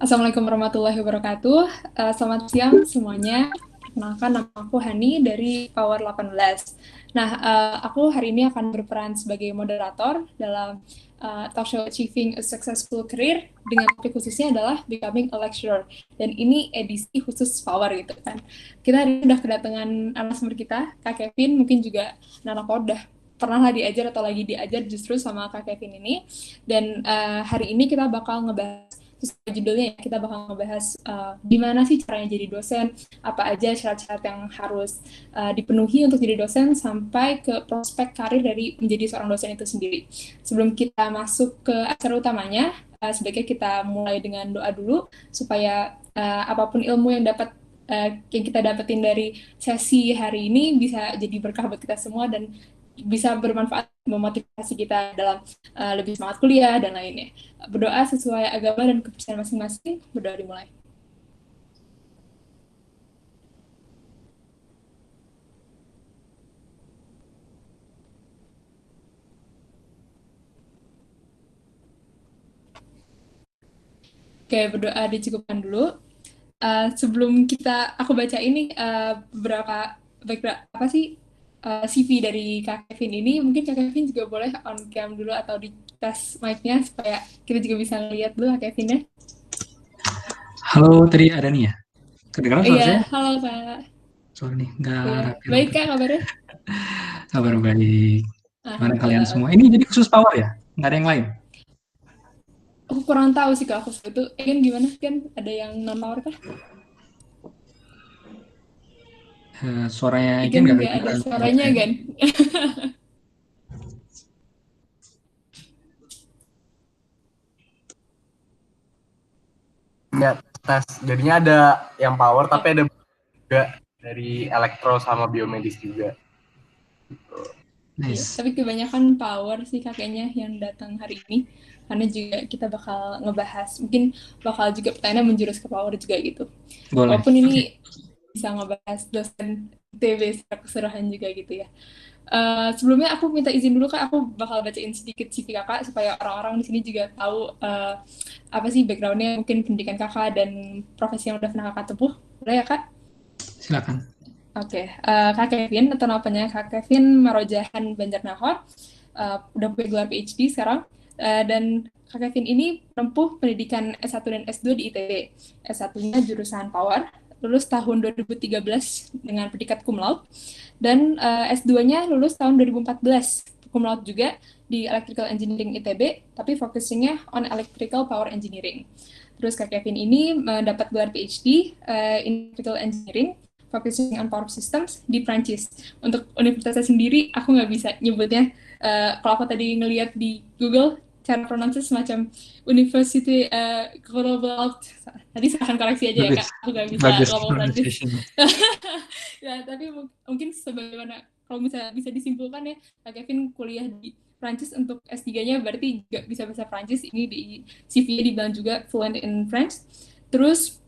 Assalamualaikum warahmatullahi wabarakatuh. Selamat siang semuanya. Perkenalkan, nama aku Hani dari Power 18. Nah, aku hari ini akan berperan sebagai moderator dalam talk show Achieving a Successful Career dengan topik khususnya adalah Becoming a Lecturer. Dan ini edisi khusus Power gitu kan. Kita hari ini udah kedatangan narasumber kita, Kak Kevin, mungkin juga Nana udah pernah lah diajar atau lagi diajar justru sama Kak Kevin ini. Dan hari ini kita bakal ngebahas sesuai judulnya ya, kita bakal ngebahas gimana sih caranya jadi dosen, apa aja syarat-syarat yang harus dipenuhi untuk jadi dosen, sampai ke prospek karir dari menjadi seorang dosen itu sendiri. Sebelum kita masuk ke acara utamanya, sebaiknya kita mulai dengan doa dulu, supaya apapun ilmu yang kita dapetin dari sesi hari ini bisa jadi berkah buat kita semua dan bisa bermanfaat memotivasi kita dalam lebih semangat kuliah dan lainnya. Berdoa sesuai agama dan kepercayaan masing-masing. Berdoa dimulai. Oke, berdoa dicukupkan dulu. Sebelum aku baca ini beberapa apa sih CV dari Kak Kevin ini, mungkin Kak Kevin juga boleh on cam dulu atau di tes mic-nya supaya kita juga bisa lihat dulu Kak Kevinnya. Halo, tadi ada nih ya? Kedengaran suara Iya, saya? halo Kak. Soalnya nih, nggak Iya, baik rapi-rapi. Kak kabarnya? Kabar baik. Gimana kalian Alhamdulillah. semua? Ini jadi khusus power ya? Nggak ada yang lain? Aku kurang tahu sih Kak, aku itu kan gimana kan ada yang non power kah? Suaranya Ikin Ikan nggak nggak ada kedengaran. suaranya kan? Ya, tes. Jadinya ada yang power, Oh, tapi ada juga dari elektro sama biomedis juga. iya, Nice. tapi kebanyakan power sih kakeknya yang datang hari ini. Karena juga kita bakal ngebahas, mungkin bakal juga pertanyaan menjurus ke power juga gitu. Boleh. Walaupun ini Oke. bisa ngebahas dosen TB secara keseluruhan juga gitu ya. Sebelumnya aku minta izin dulu Kak, aku bakal bacain sedikit CV Kakak supaya orang-orang di sini juga tahu apa sih backgroundnya, mungkin pendidikan Kakak dan profesi yang udah pernah Kakak tempuh. Boleh ya Kak? Silakan. Oke, Kak Kevin atau namanya Kak Kevin Marojahan Banjarnahor, udah punya gelar PhD sekarang, dan Kak Kevin ini menempuh pendidikan S1 dan S2 di ITB. S1-nya jurusan Power, lulus tahun 2013 dengan predikat cum laude, dan S2-nya lulus tahun 2014, cum laude juga di Electrical Engineering ITB, tapi fokusnya on Electrical Power Engineering. Terus Kak Kevin ini mendapat gelar PhD in Electrical Engineering focusing on power systems di Prancis. Untuk universitasnya sendiri, aku nggak bisa nyebutnya. Kalau aku tadi ngelihat di Google, cara pronunciasi semacam University Global. Tadi silahkan koreksi aja ya Bagus. Kak, aku nggak bisa Bagus ngomong Prancis. pronunciation. Ya, tapi mungkin sebagaimana kalau misalnya bisa disimpulkan ya, Kak Kevin kuliah di Prancis untuk S3-nya berarti juga bisa bahasa Prancis. Ini di CV-nya dibilang juga fluent in French. Terus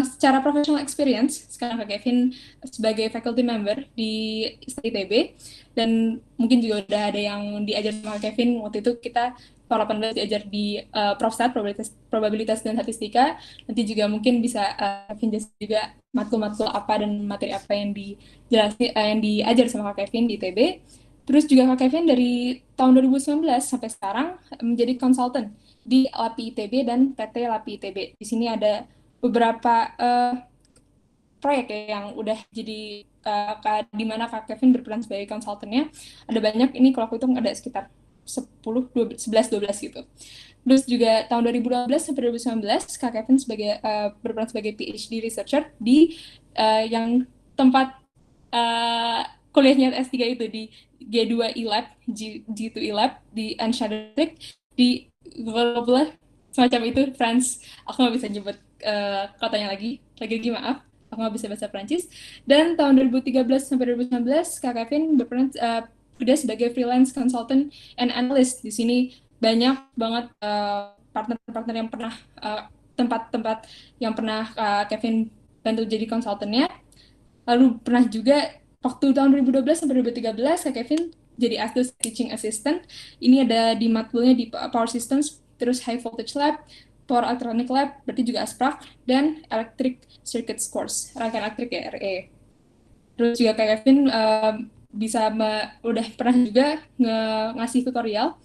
secara professional experience, sekarang Kak Kevin sebagai faculty member di ITB, dan mungkin juga udah ada yang diajar sama Kak Kevin, waktu itu kita tahun 18 diajar di Profstat, probabilitas dan statistika, nanti juga mungkin bisa Kevin jelasin juga matkul-matkul apa dan materi apa yang yang diajar sama Kak Kevin di ITB. Terus juga Kak Kevin dari tahun 2019 sampai sekarang menjadi konsultan di LAPI ITB dan PT LAPI ITB. Di sini ada beberapa proyek ya yang udah jadi di mana Kak Kevin berperan sebagai konsultannya. Ada banyak, ini kalau aku hitung ada sekitar 10, 12, 11, 12 gitu. Terus juga tahun 2012 sampai 2019 Kak Kevin berperan sebagai PhD researcher di yang tempat uh, kuliahnya S3 itu di G2 eLab, G2 eLab di Anshadrick di Grenoble, semacam itu, France. Aku nggak bisa nyebut kotanya lagi maaf, aku nggak bisa bahasa Prancis. Dan tahun 2013 sampai 2019 Kak Kevin berperan kerja sebagai freelance consultant and analyst. Di sini banyak banget partner-partner yang pernah tempat-tempat yang pernah Kevin bantu jadi konsultannya. Lalu pernah juga waktu tahun 2012 sampai 2013 Kak Kevin jadi teaching assistant. Ini ada di matkulnya di Power Systems, terus High Voltage Lab, Power Electronic Lab, berarti juga ASPRAK, dan Electric Circuits Course, rangkaian elektrik ya, RE. Terus juga Kak Kevin udah pernah juga ngasih tutorial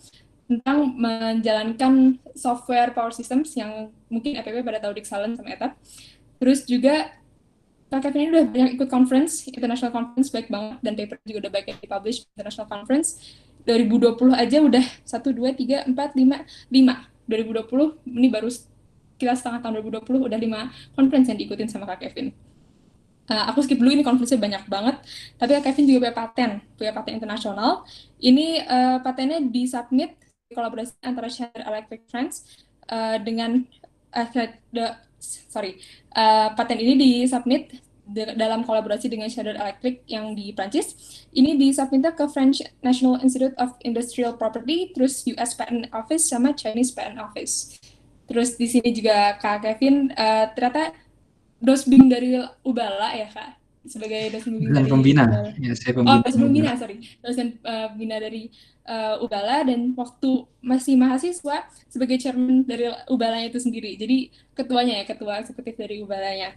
tentang menjalankan software power systems yang mungkin EPP pada tahu Dixalan sama ETAP. Terus juga Kak Kevin ini udah banyak ikut conference, international conference baik banget, dan paper juga udah banyak dipublish international conference. 2020 aja udah 1, 2, 3, 4, 5, 5. 2020, ini baru kita setengah tahun 2020, udah 5 conference yang diikutin sama Kak Kevin. Aku skip dulu, ini conference-nya banyak banget, tapi Kak Kevin juga punya paten internasional. Ini patennya disubmit kolaborasi antara Schneider Electric France dengan paten ini disubmit dalam kolaborasi dengan Schneider Electric yang di Prancis. Ini disubmit ke French National Institute of Industrial Property, terus US Patent Office sama Chinese Patent Office. Terus di sini juga Kak Kevin ternyata dosbing dari Ubala ya Kak, sebagai dosen Dan dari pembina. Ubala. Ya, saya pembina. Dosen pembina, dosen pembina dari Ubala, dan waktu masih mahasiswa sebagai chairman dari Ubalanya itu sendiri. Jadi ketuanya ya, ketua eksekutif dari Ubalanya.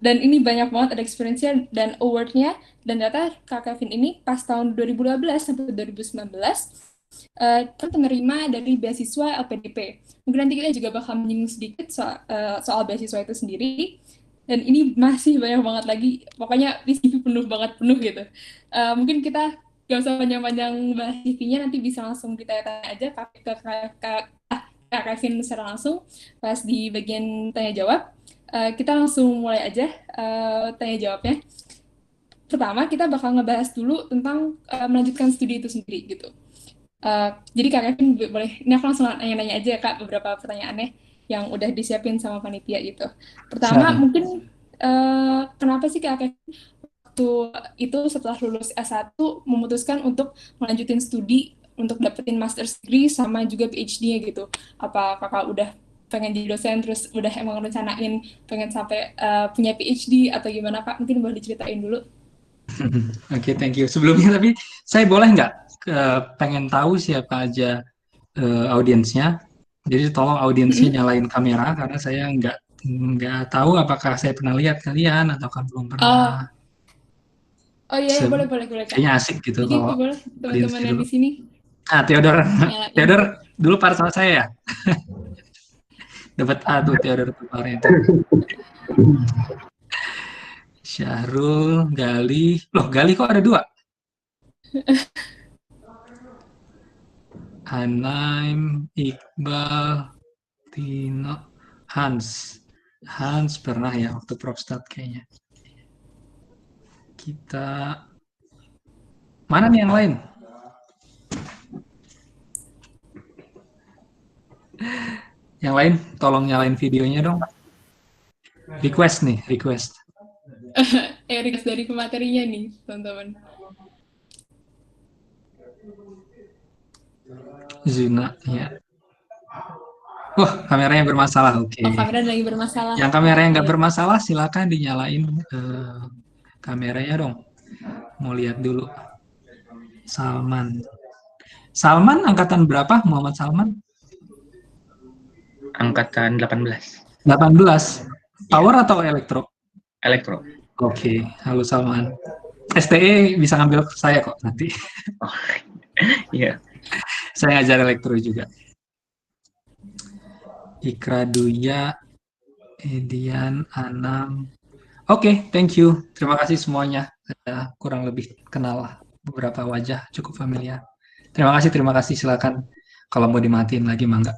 Dan ini banyak banget ada experience-nya dan award-nya, dan ternyata Kak Kevin ini pas tahun 2012 sampai 2019 kan penerima dari beasiswa LPDP. Mungkin nanti kita juga bakal menyinggung sedikit soal beasiswa itu sendiri. Dan ini masih banyak banget lagi, pokoknya di CV penuh gitu. Mungkin kita gak usah panjang-panjang bahas CV-nya, nanti bisa langsung ditanya-tanya aja ke Kak Kevin secara langsung pas di bagian tanya-jawab. Kita langsung mulai aja tanya jawabnya. Pertama, kita bakal ngebahas dulu tentang melanjutkan studi itu sendiri gitu. Jadi Kak Kevin boleh, ini aku langsung nanya-nanya aja Kak beberapa pertanyaannya yang udah disiapin sama panitia gitu. Pertama, mungkin kenapa sih Kak Kevin waktu itu setelah lulus S1 memutuskan untuk melanjutin studi untuk dapetin master's degree sama juga PhD-nya gitu? Apa Kakak udah pengen jadi dosen terus udah emang rencanain pengen sampai punya PhD atau gimana Kak? Mungkin boleh diceritain dulu. Oke, thank you. Sebelumnya tapi saya boleh nggak pengen tahu siapa aja audiensnya. Jadi tolong audiensnya nyalain kamera karena saya nggak tahu apakah saya pernah lihat kalian atau kan belum pernah. Oh iya, boleh Kak. Kayaknya asik gitu Jadi kalau boleh teman-teman yang dulu. di sini. Theodor dulu part sama saya ya. Dapat A tuh Theodor kemarin itu. Syahrul, Gali. Loh, Gali kok ada 2? Anaim, Iqbal, Tino, Hans. Hans pernah ya waktu Propstat kayaknya. Kita mana nih yang lain? Yang lain tolong nyalain videonya dong. Request. Request dari pematerinya nih, teman-teman. Zuna, ya. Kameranya bermasalah. Oke. Kamera lagi bermasalah. Yang kameranya nggak bermasalah, silakan dinyalain kameranya dong. Mau lihat dulu. Salman angkatan berapa? Muhammad Salman? Angkatan 18. 18. Power atau elektro? Elektro. Oke, halo Salman. STE bisa ngambil saya kok nanti. Oh, iya. Saya ngajar elektro juga. Ikra Duya, Edian, Anam. Oke, thank you. Terima kasih semuanya. Saya kurang lebih kenal lah beberapa wajah, cukup familiar. Terima kasih. Silakan. Kalau mau dimatiin lagi, mangga.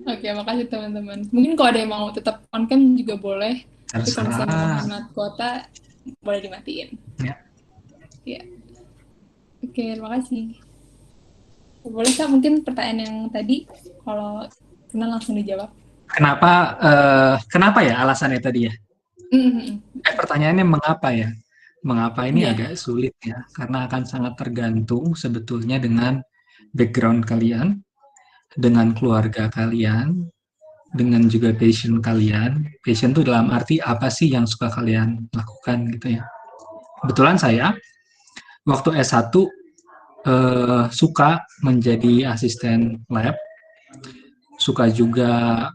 Oke, makasih teman-teman. Mungkin kalau ada yang mau tetap on cam juga boleh. Tapi kalau misalnya hemat kuota, boleh dimatiin. Ya. Oke, terima kasih. Boleh Kak, mungkin pertanyaan yang tadi, kalau kenal langsung dijawab. Kenapa ya alasannya tadi ya? Pertanyaannya mengapa ya? Mengapa ini agak sulit ya? Karena akan sangat tergantung sebetulnya dengan background kalian, dengan keluarga kalian, dengan juga passion kalian. Passion itu dalam arti apa sih yang suka kalian lakukan gitu ya. Kebetulan saya waktu S1 suka menjadi asisten lab, suka juga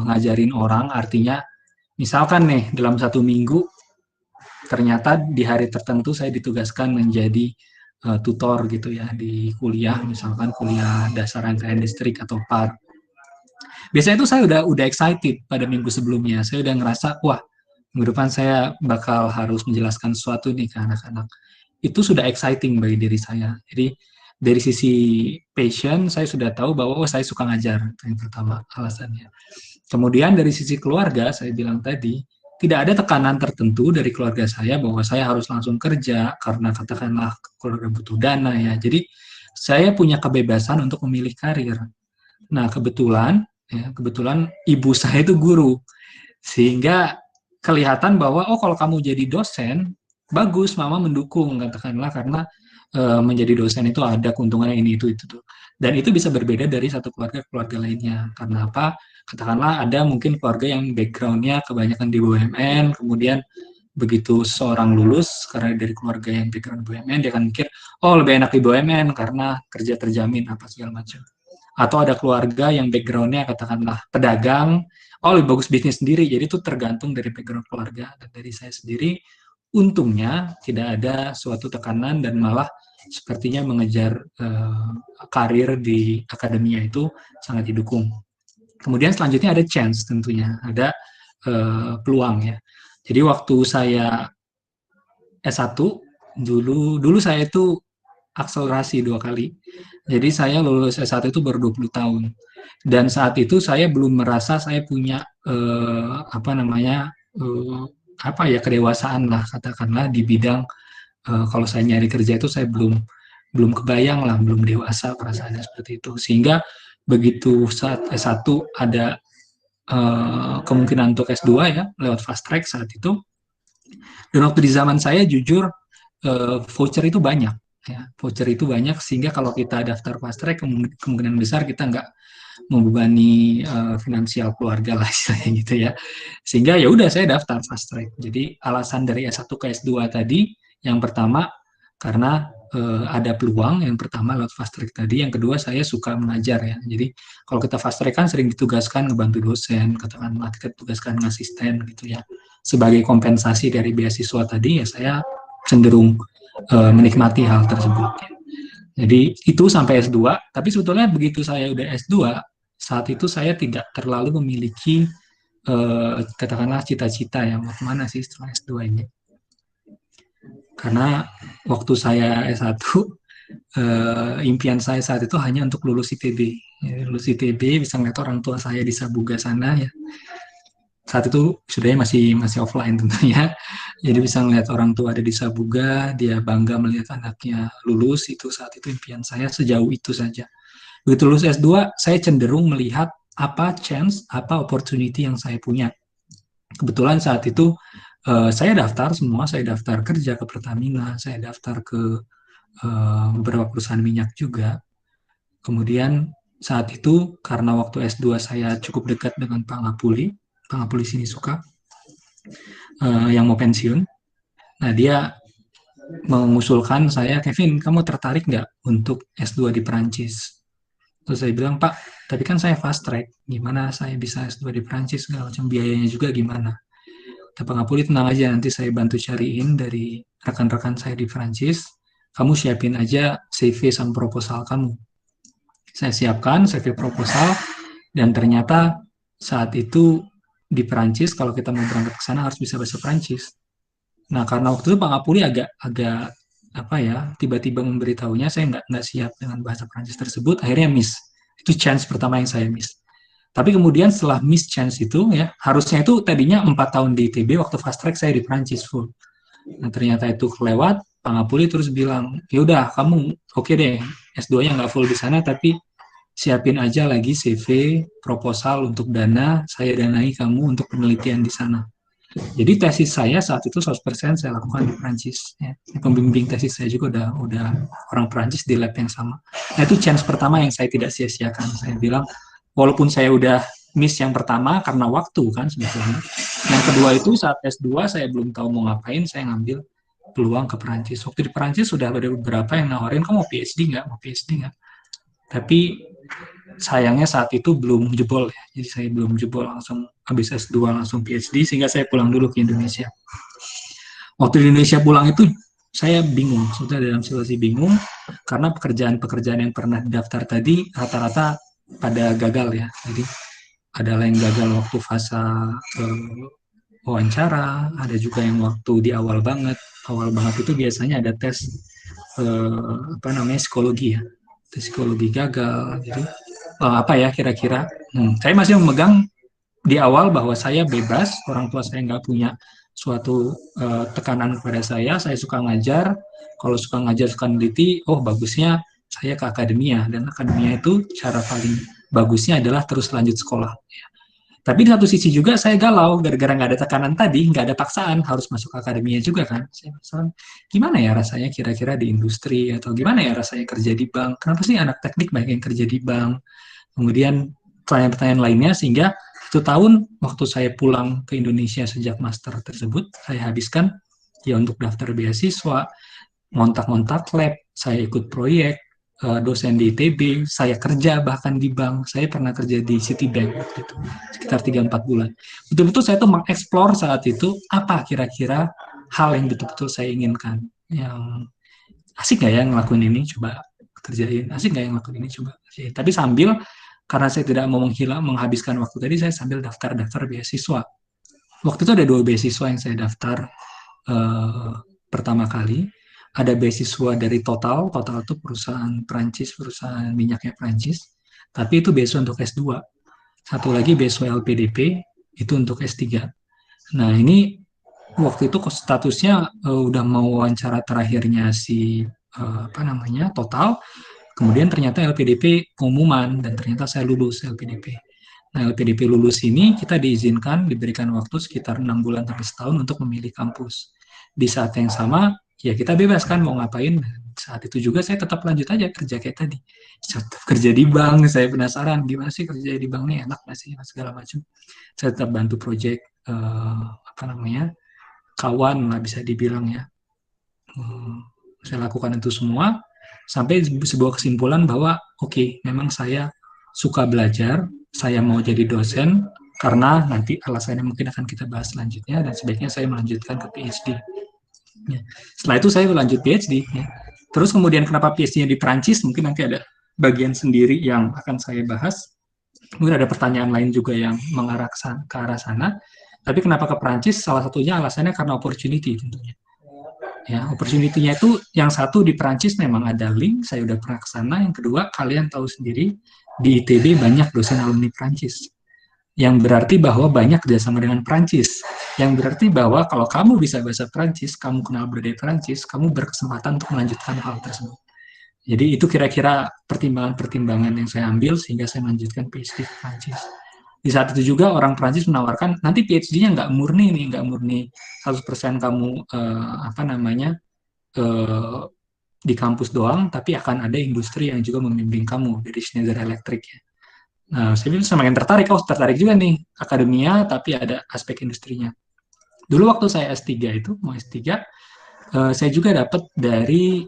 ngajarin orang, artinya misalkan nih dalam 1 minggu ternyata di hari tertentu saya ditugaskan menjadi tutor gitu ya di kuliah, misalkan kuliah dasar rangkaian listrik atau PAR. Biasanya itu saya udah excited pada minggu sebelumnya. Saya udah ngerasa, wah, minggu depan saya bakal harus menjelaskan sesuatu nih ke anak-anak. Itu sudah exciting bagi diri saya. Jadi dari sisi passion, saya sudah tahu bahwa saya suka ngajar. Itu yang pertama alasannya. Kemudian dari sisi keluarga, saya bilang tadi, tidak ada tekanan tertentu dari keluarga saya bahwa saya harus langsung kerja karena katakanlah keluarga butuh dana ya. Jadi saya punya kebebasan untuk memilih karir. Nah, kebetulan ibu saya itu guru, sehingga kelihatan bahwa oh kalau kamu jadi dosen bagus, mama mendukung katakanlah karena menjadi dosen itu ada keuntungannya ini itu tuh. Dan itu bisa berbeda dari satu keluarga ke keluarga lainnya. Karena apa? Katakanlah ada mungkin keluarga yang backgroundnya kebanyakan di BUMN, kemudian begitu seorang lulus karena dari keluarga yang background BUMN, dia akan mikir oh lebih enak di BUMN karena kerja terjamin apa segala macam. Atau ada keluarga yang backgroundnya katakanlah pedagang, oh lebih bagus bisnis sendiri. Jadi itu tergantung dari background keluarga. Dan dari saya sendiri, untungnya tidak ada suatu tekanan dan malah sepertinya mengejar karir di akademia itu sangat didukung. Kemudian selanjutnya ada chance tentunya, ada peluang ya. Jadi waktu saya S1, dulu saya itu akselerasi 2 kali. Jadi saya lulus S1 itu baru 20 tahun. Dan saat itu saya belum merasa saya punya kedewasaan lah katakanlah di bidang kalau saya nyari kerja itu saya belum kebayang lah, belum dewasa perasaannya seperti itu. Sehingga begitu saat S1 ada kemungkinan untuk S2 ya lewat fast track saat itu. Dan waktu di zaman saya jujur voucher itu banyak. Ya, voucher itu banyak sehingga kalau kita daftar fast track kemungkinan besar kita nggak membebani finansial keluarga lah istilahnya gitu ya. Sehingga ya udah saya daftar fast track. Jadi alasan dari S1 ke S2 tadi yang pertama karena ada peluang, yang pertama lewat fast track tadi, yang kedua saya suka mengajar ya. Jadi kalau kita fast track kan sering ditugaskan ngebantu dosen, katakanlah kita tugaskan asisten gitu ya. Sebagai kompensasi dari beasiswa tadi ya saya cenderung menikmati hal tersebut. Jadi itu sampai S2, tapi sebetulnya begitu saya udah S2, saat itu saya tidak terlalu memiliki katakanlah cita-cita yang mau kemana sih setelah S2 ini. Karena waktu saya S1, impian saya saat itu hanya untuk lulus ITB. Ya, lulus ITB bisa ngeliat orang tua saya di Sabuga sana ya. Saat itu sudahnya masih offline tentunya. Jadi bisa ngeliat orang tua ada di Sabuga, dia bangga melihat anaknya lulus, itu saat itu impian saya sejauh itu saja. Begitu lulus S2, saya cenderung melihat apa chance, apa opportunity yang saya punya. Kebetulan saat itu saya daftar semua, saya daftar kerja ke Pertamina, saya daftar ke beberapa perusahaan minyak juga. Kemudian saat itu karena waktu S2 saya cukup dekat dengan Pak Ngapuli Sinisuka yang mau pensiun. Nah dia mengusulkan saya, Kevin, kamu tertarik nggak untuk S2 di Perancis? Terus saya bilang, Pak, tapi kan saya fast track, gimana saya bisa S2 di Perancis, segala macam biayanya juga gimana? Pak Ngapuli tenang aja, nanti saya bantu cariin dari rekan-rekan saya di Perancis, kamu siapin aja CV sama proposal kamu. Saya siapkan CV proposal, dan ternyata saat itu di Perancis, kalau kita mau berangkat ke sana harus bisa bahasa Perancis. Nah, karena waktu itu Pak Ngapuli agak tiba-tiba memberitahunya saya nggak siap dengan bahasa Perancis tersebut, akhirnya miss. Itu chance pertama yang saya miss. Tapi kemudian setelah miss chance itu ya, harusnya itu tadinya 4 tahun di ITB, waktu fast track saya di Perancis full. Nah, ternyata itu kelewat, Pak Ngapuli terus bilang, yaudah kamu oke deh, S2-nya nggak full di sana, tapi siapin aja lagi CV, proposal untuk dana, saya danai kamu untuk penelitian di sana. Jadi tesis saya saat itu 100% saya lakukan di Perancis. Ya. Pembimbing tesis saya juga udah orang Perancis di lab yang sama. Nah itu chance pertama yang saya tidak sia-siakan. Saya bilang, walaupun saya udah miss yang pertama karena waktu kan sebetulnya. Yang kedua itu saat S2 saya belum tahu mau ngapain, saya ngambil peluang ke Perancis. Waktu di Perancis sudah ada beberapa yang nawarin, kamu mau PhD nggak? Tapi sayangnya saat itu belum jebol ya. Jadi saya belum jebol langsung habis S2 langsung PhD sehingga saya pulang dulu ke Indonesia. Waktu di Indonesia pulang itu saya bingung, sudah dalam situasi bingung karena pekerjaan-pekerjaan yang pernah daftar tadi rata-rata pada gagal ya. Jadi ada yang gagal waktu fase wawancara, ada juga yang waktu di awal banget. Awal banget itu biasanya ada tes apa namanya psikologi ya. Tes psikologi gagal. Jadi apa ya kira-kira? Saya masih memegang di awal bahwa saya bebas, orang tua saya nggak punya suatu tekanan kepada saya suka ngajar, kalau suka ngajar, suka meneliti, oh bagusnya saya ke akademia, dan akademia itu cara paling bagusnya adalah terus lanjut sekolah. Tapi di satu sisi juga saya galau, gara-gara nggak ada tekanan tadi, nggak ada paksaan, harus masuk akademia juga kan. Saya penasaran, gimana ya rasanya kira-kira di industri, atau gimana ya rasanya kerja di bank, kenapa sih anak teknik banyak yang kerja di bank, kemudian pertanyaan-pertanyaan lainnya, sehingga 1 tahun waktu saya pulang ke Indonesia sejak master tersebut, saya habiskan ya untuk daftar beasiswa, ngontak-ngontak lab, saya ikut proyek, dosen di ITB, saya kerja bahkan di bank, saya pernah kerja di Citibank waktu itu, sekitar 3-4 bulan. Betul-betul saya tuh mengeksplor saat itu, apa kira-kira hal yang betul-betul saya inginkan, yang asik nggak ya ngelakuin ini, coba kerjain, asik nggak yang ngelakuin ini, coba kerjain. Tapi sambil, karena saya tidak mau menghabiskan waktu tadi, saya sambil daftar-daftar beasiswa. Waktu itu ada 2 beasiswa yang saya daftar pertama kali. Ada beasiswa dari Total itu perusahaan Prancis, perusahaan minyaknya Prancis, tapi itu beasiswa untuk S2. Satu lagi beasiswa LPDP, itu untuk S3. Nah ini waktu itu statusnya udah mau wawancara terakhirnya si apa namanya Total, kemudian ternyata LPDP pengumuman dan ternyata saya lulus LPDP. Nah LPDP lulus ini kita diizinkan, diberikan waktu sekitar 6 bulan sampai setahun untuk memilih kampus. Di saat yang sama ya kita bebas kan mau ngapain. Saat itu juga saya tetap lanjut aja kerja kayak tadi, tetap kerja di bank. Saya penasaran gimana sih kerja di bank ini, enak nggak sih segala macam. Saya tetap bantu proyek apa namanya kawan lah bisa dibilang ya. Saya lakukan itu semua sampai sebuah kesimpulan bahwa oke, memang saya suka belajar, saya mau jadi dosen karena nanti alasannya mungkin akan kita bahas selanjutnya, dan sebaiknya saya melanjutkan ke PhD. Ya. Setelah itu saya lanjut PhD. Ya. Terus kemudian kenapa PhD-nya di Perancis? Mungkin nanti ada bagian sendiri yang akan saya bahas. Mungkin ada pertanyaan lain juga yang mengarah ke arah sana. Tapi kenapa ke Perancis? Salah satunya alasannya karena opportunity tentunya. Ya, opportunity-nya itu yang satu di Perancis memang ada link, saya udah pernah ke sana. Yang kedua, kalian tahu sendiri di ITB banyak dosen alumni Perancis. Yang berarti bahwa banyak kerjasama dengan Perancis. Yang berarti bahwa kalau kamu bisa bahasa Perancis, kamu kenal budaya Perancis, kamu berkesempatan untuk melanjutkan hal tersebut. Jadi itu kira-kira pertimbangan-pertimbangan yang saya ambil sehingga saya melanjutkan PhD di Perancis. Di saat itu juga orang Perancis menawarkan nanti PhD-nya nggak murni nih, nggak murni 100% kamu apa namanya di kampus doang, tapi akan ada industri yang juga membimbing kamu dari Schneider Electric ya. Nah, saya semakin tertarik, tertarik juga nih akademia, tapi ada aspek industrinya. Dulu waktu saya S3 itu, mau S3, saya juga dapat dari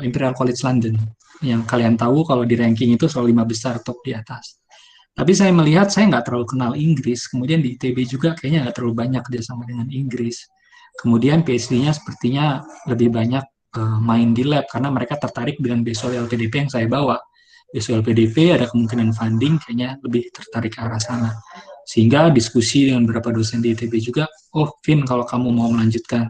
Imperial College London, yang kalian tahu kalau di ranking itu selalu 5 besar top di atas. Tapi saya melihat saya nggak terlalu kenal Inggris, kemudian di ITB juga kayaknya nggak terlalu banyak kerjasama dengan Inggris. Kemudian PhD-nya sepertinya lebih banyak main di lab, karena mereka tertarik dengan beasiswa LPDP yang saya bawa. Beasiswa LPDP ada kemungkinan funding, kayaknya lebih tertarik ke arah sana. Sehingga diskusi dengan beberapa dosen di ITB juga, oh Vin, kalau kamu mau melanjutkan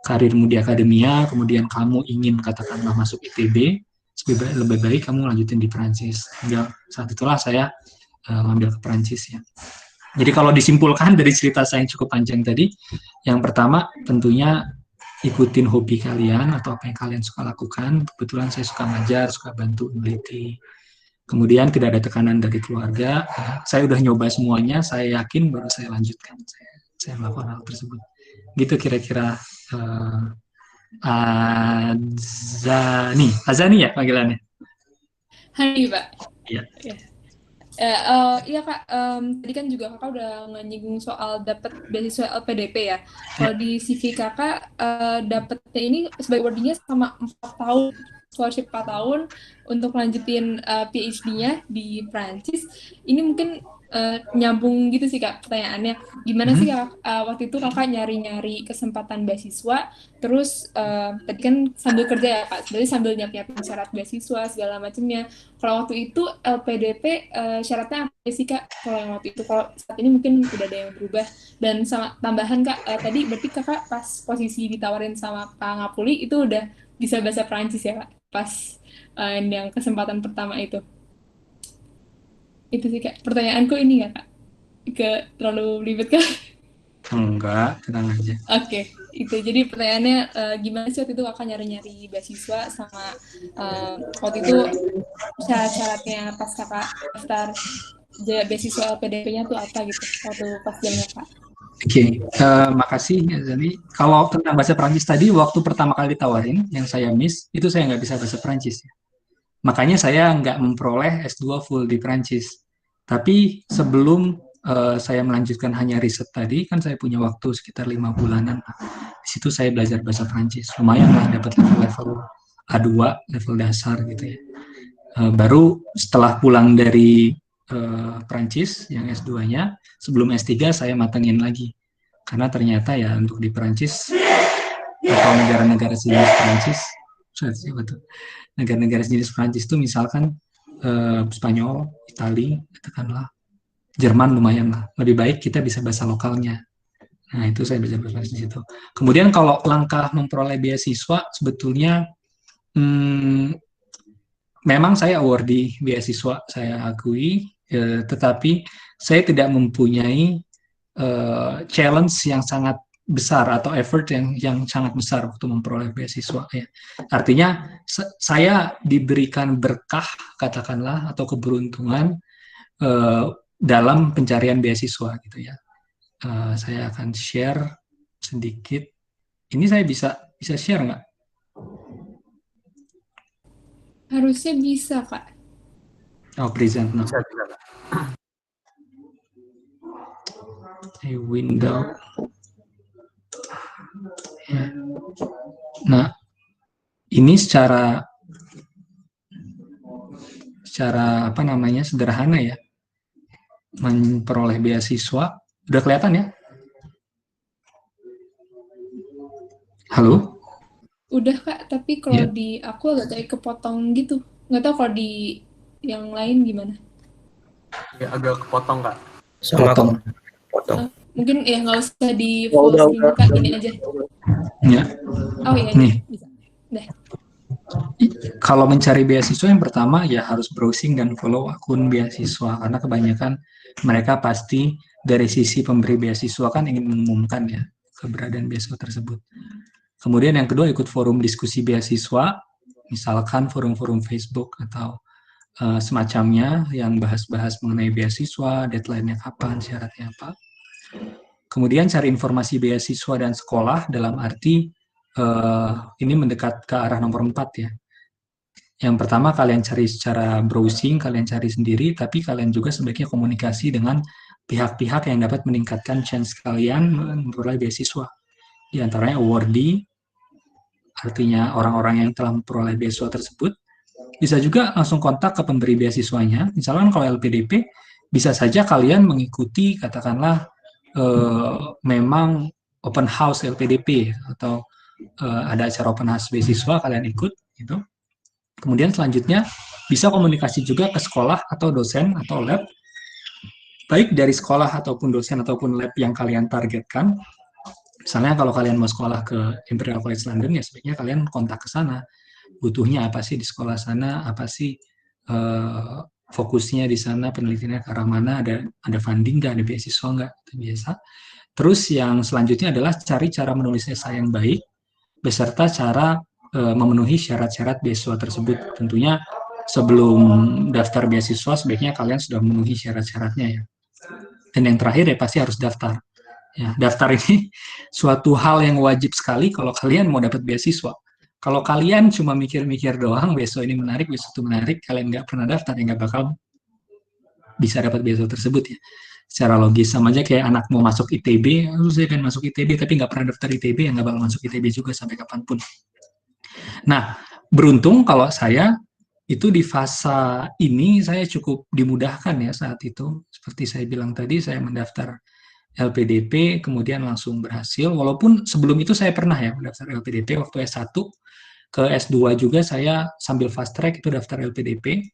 karirmu di akademia, kemudian kamu ingin katakanlah masuk ITB, lebih baik kamu lanjutin di Perancis. Hingga saat itulah saya ngambil ke Perancis ya. Jadi kalau disimpulkan dari cerita saya yang cukup panjang tadi, yang pertama tentunya ikutin hobi kalian atau apa yang kalian suka lakukan. Kebetulan saya suka ngajar, suka bantu meneliti. Kemudian tidak ada tekanan dari keluarga. Saya udah nyoba semuanya, saya yakin baru saya lanjutkan. Saya melakukan hal tersebut. Gitu kira-kira Azani ya panggilannya? Hai Pak. Iya. Iya Kak, tadi kan juga Kakak udah nyinggung soal dapat beasiswa LPDP ya. Kalau di CV Kakak dapatnya ini sebagai wordingnya sama 4 tahun scholarship 4 tahun untuk lanjutin PhD-nya di Prancis. Ini mungkin nyambung gitu sih Kak pertanyaannya. Gimana sih Kak, waktu itu Kakak nyari-nyari kesempatan beasiswa, terus tadi kan sambil kerja ya Kak, berarti sambil nyiapin syarat beasiswa segala macamnya. Kalau waktu itu LPDP syaratnya apa sih Kak? Kalau yang waktu itu, kalau saat ini mungkin udah ada yang berubah. Dan sama tambahan Kak, tadi berarti Kakak pas posisi ditawarin sama Pak Ngapuli itu udah bisa bahasa Prancis ya Kak? Pas yang kesempatan pertama itu. Itu sih Kak. Pertanyaanku ini ya Kak? Terlalu ribet Kak? Enggak, tenang aja. Oke, itu. Jadi pertanyaannya gimana sih waktu itu Kakak nyari-nyari beasiswa sama waktu itu syarat-syaratnya pas Kakak daftar beasiswa LPDP-nya tuh apa gitu waktu pas jamnya Kak? Oke, makasih ya Zali. Kalau tentang bahasa Prancis tadi, waktu pertama kali ditawarin, yang saya miss, itu saya nggak bisa bahasa Prancis. Ya. Makanya saya nggak memperoleh S2 full di Prancis. Tapi sebelum saya melanjutkan hanya riset tadi, kan saya punya waktu sekitar 5 bulanan. Di situ saya belajar bahasa Prancis. Lumayan lah, dapat level A2, level dasar gitu ya. Baru setelah pulang dari Prancis yang S2-nya, sebelum S3 saya matengin lagi. Karena ternyata ya untuk di Prancis atau negara-negara sejenis Prancis, negara-negara sejenis Prancis itu misalkan Spanyol, Itali, katakanlah, Jerman lumayan lah. Lebih baik kita bisa bahasa lokalnya. Nah itu saya bisa bahasa Prancis di situ. Kemudian kalau langkah memperoleh beasiswa sebetulnya memang saya awardee beasiswa, saya akui, tetapi saya tidak mempunyai challenge yang sangat besar atau effort yang sangat besar waktu memperoleh beasiswa. Ya. Artinya saya diberikan berkah, katakanlah, atau keberuntungan dalam pencarian beasiswa gitu ya. Saya akan share sedikit. Ini saya bisa share nggak? Harusnya bisa Kak. Oh, present now. Bisa, bisa. A window. Ya. Nah, ini secara apa namanya sederhana ya, memperoleh beasiswa. Udah kelihatan ya? Halo? Udah Kak, tapi kalau Ya. di aku agak kayak kepotong gitu. Nggak tahu kalau di yang lain gimana. Ya, agak kepotong, Kak. Sama Potong. potong. Mungkin ya nggak usah di Oh, full udah, screen Kak, gini aja. Ya. Oh iya, Nih. bisa. Udah. Kalau mencari beasiswa yang pertama ya harus browsing dan follow akun beasiswa karena kebanyakan mereka pasti dari sisi pemberi beasiswa kan ingin mengumumkan ya keberadaan beasiswa tersebut. Kemudian yang kedua ikut forum diskusi beasiswa, misalkan forum-forum Facebook atau semacamnya yang bahas-bahas mengenai beasiswa, deadline-nya kapan, syaratnya apa. Kemudian cari informasi beasiswa dan sekolah dalam arti ini mendekat ke arah nomor 4 ya. Yang pertama kalian cari secara browsing, kalian cari sendiri, tapi kalian juga sebaiknya komunikasi dengan pihak-pihak yang dapat meningkatkan chance kalian memperoleh beasiswa. Di antaranya awardee, artinya orang-orang yang telah memperoleh beasiswa tersebut. Bisa juga langsung kontak ke pemberi beasiswanya. Misalkan kalau LPDP, bisa saja kalian mengikuti, katakanlah, memang open house LPDP, atau ada acara open house beasiswa, kalian ikut, gitu. Kemudian selanjutnya bisa komunikasi juga ke sekolah atau dosen atau lab, baik dari sekolah ataupun dosen ataupun lab yang kalian targetkan. Misalnya kalau kalian mau sekolah ke Imperial College London, ya sebaiknya kalian kontak ke sana. Butuhnya apa sih di sekolah sana, apa sih fokusnya di sana, penelitiannya ke arah mana, ada funding nggak, ada beasiswa nggak, itu biasa. Terus yang selanjutnya adalah cari cara menulis esai yang baik, beserta cara memenuhi syarat-syarat beasiswa tersebut. Tentunya sebelum daftar beasiswa sebaiknya kalian sudah memenuhi syarat-syaratnya ya. Dan yang terakhir ya pasti harus daftar. Ya, daftar ini suatu hal yang wajib sekali kalau kalian mau dapat beasiswa. Kalau kalian cuma mikir-mikir doang, beasiswa ini menarik, beasiswa itu menarik, kalian nggak pernah daftar, ya nggak bakal bisa dapat beasiswa tersebut ya. Secara logis, sama aja kayak anak mau masuk ITB, saya pengen masuk ITB tapi nggak pernah daftar ITB, ya nggak bakal masuk ITB juga sampai kapanpun. Nah, beruntung kalau saya itu di fase ini saya cukup dimudahkan ya saat itu. Seperti saya bilang tadi, saya mendaftar LPDP, kemudian langsung berhasil. Walaupun sebelum itu saya pernah ya mendaftar LPDP waktu S1, ke S2 juga saya sambil fast track itu daftar LPDP.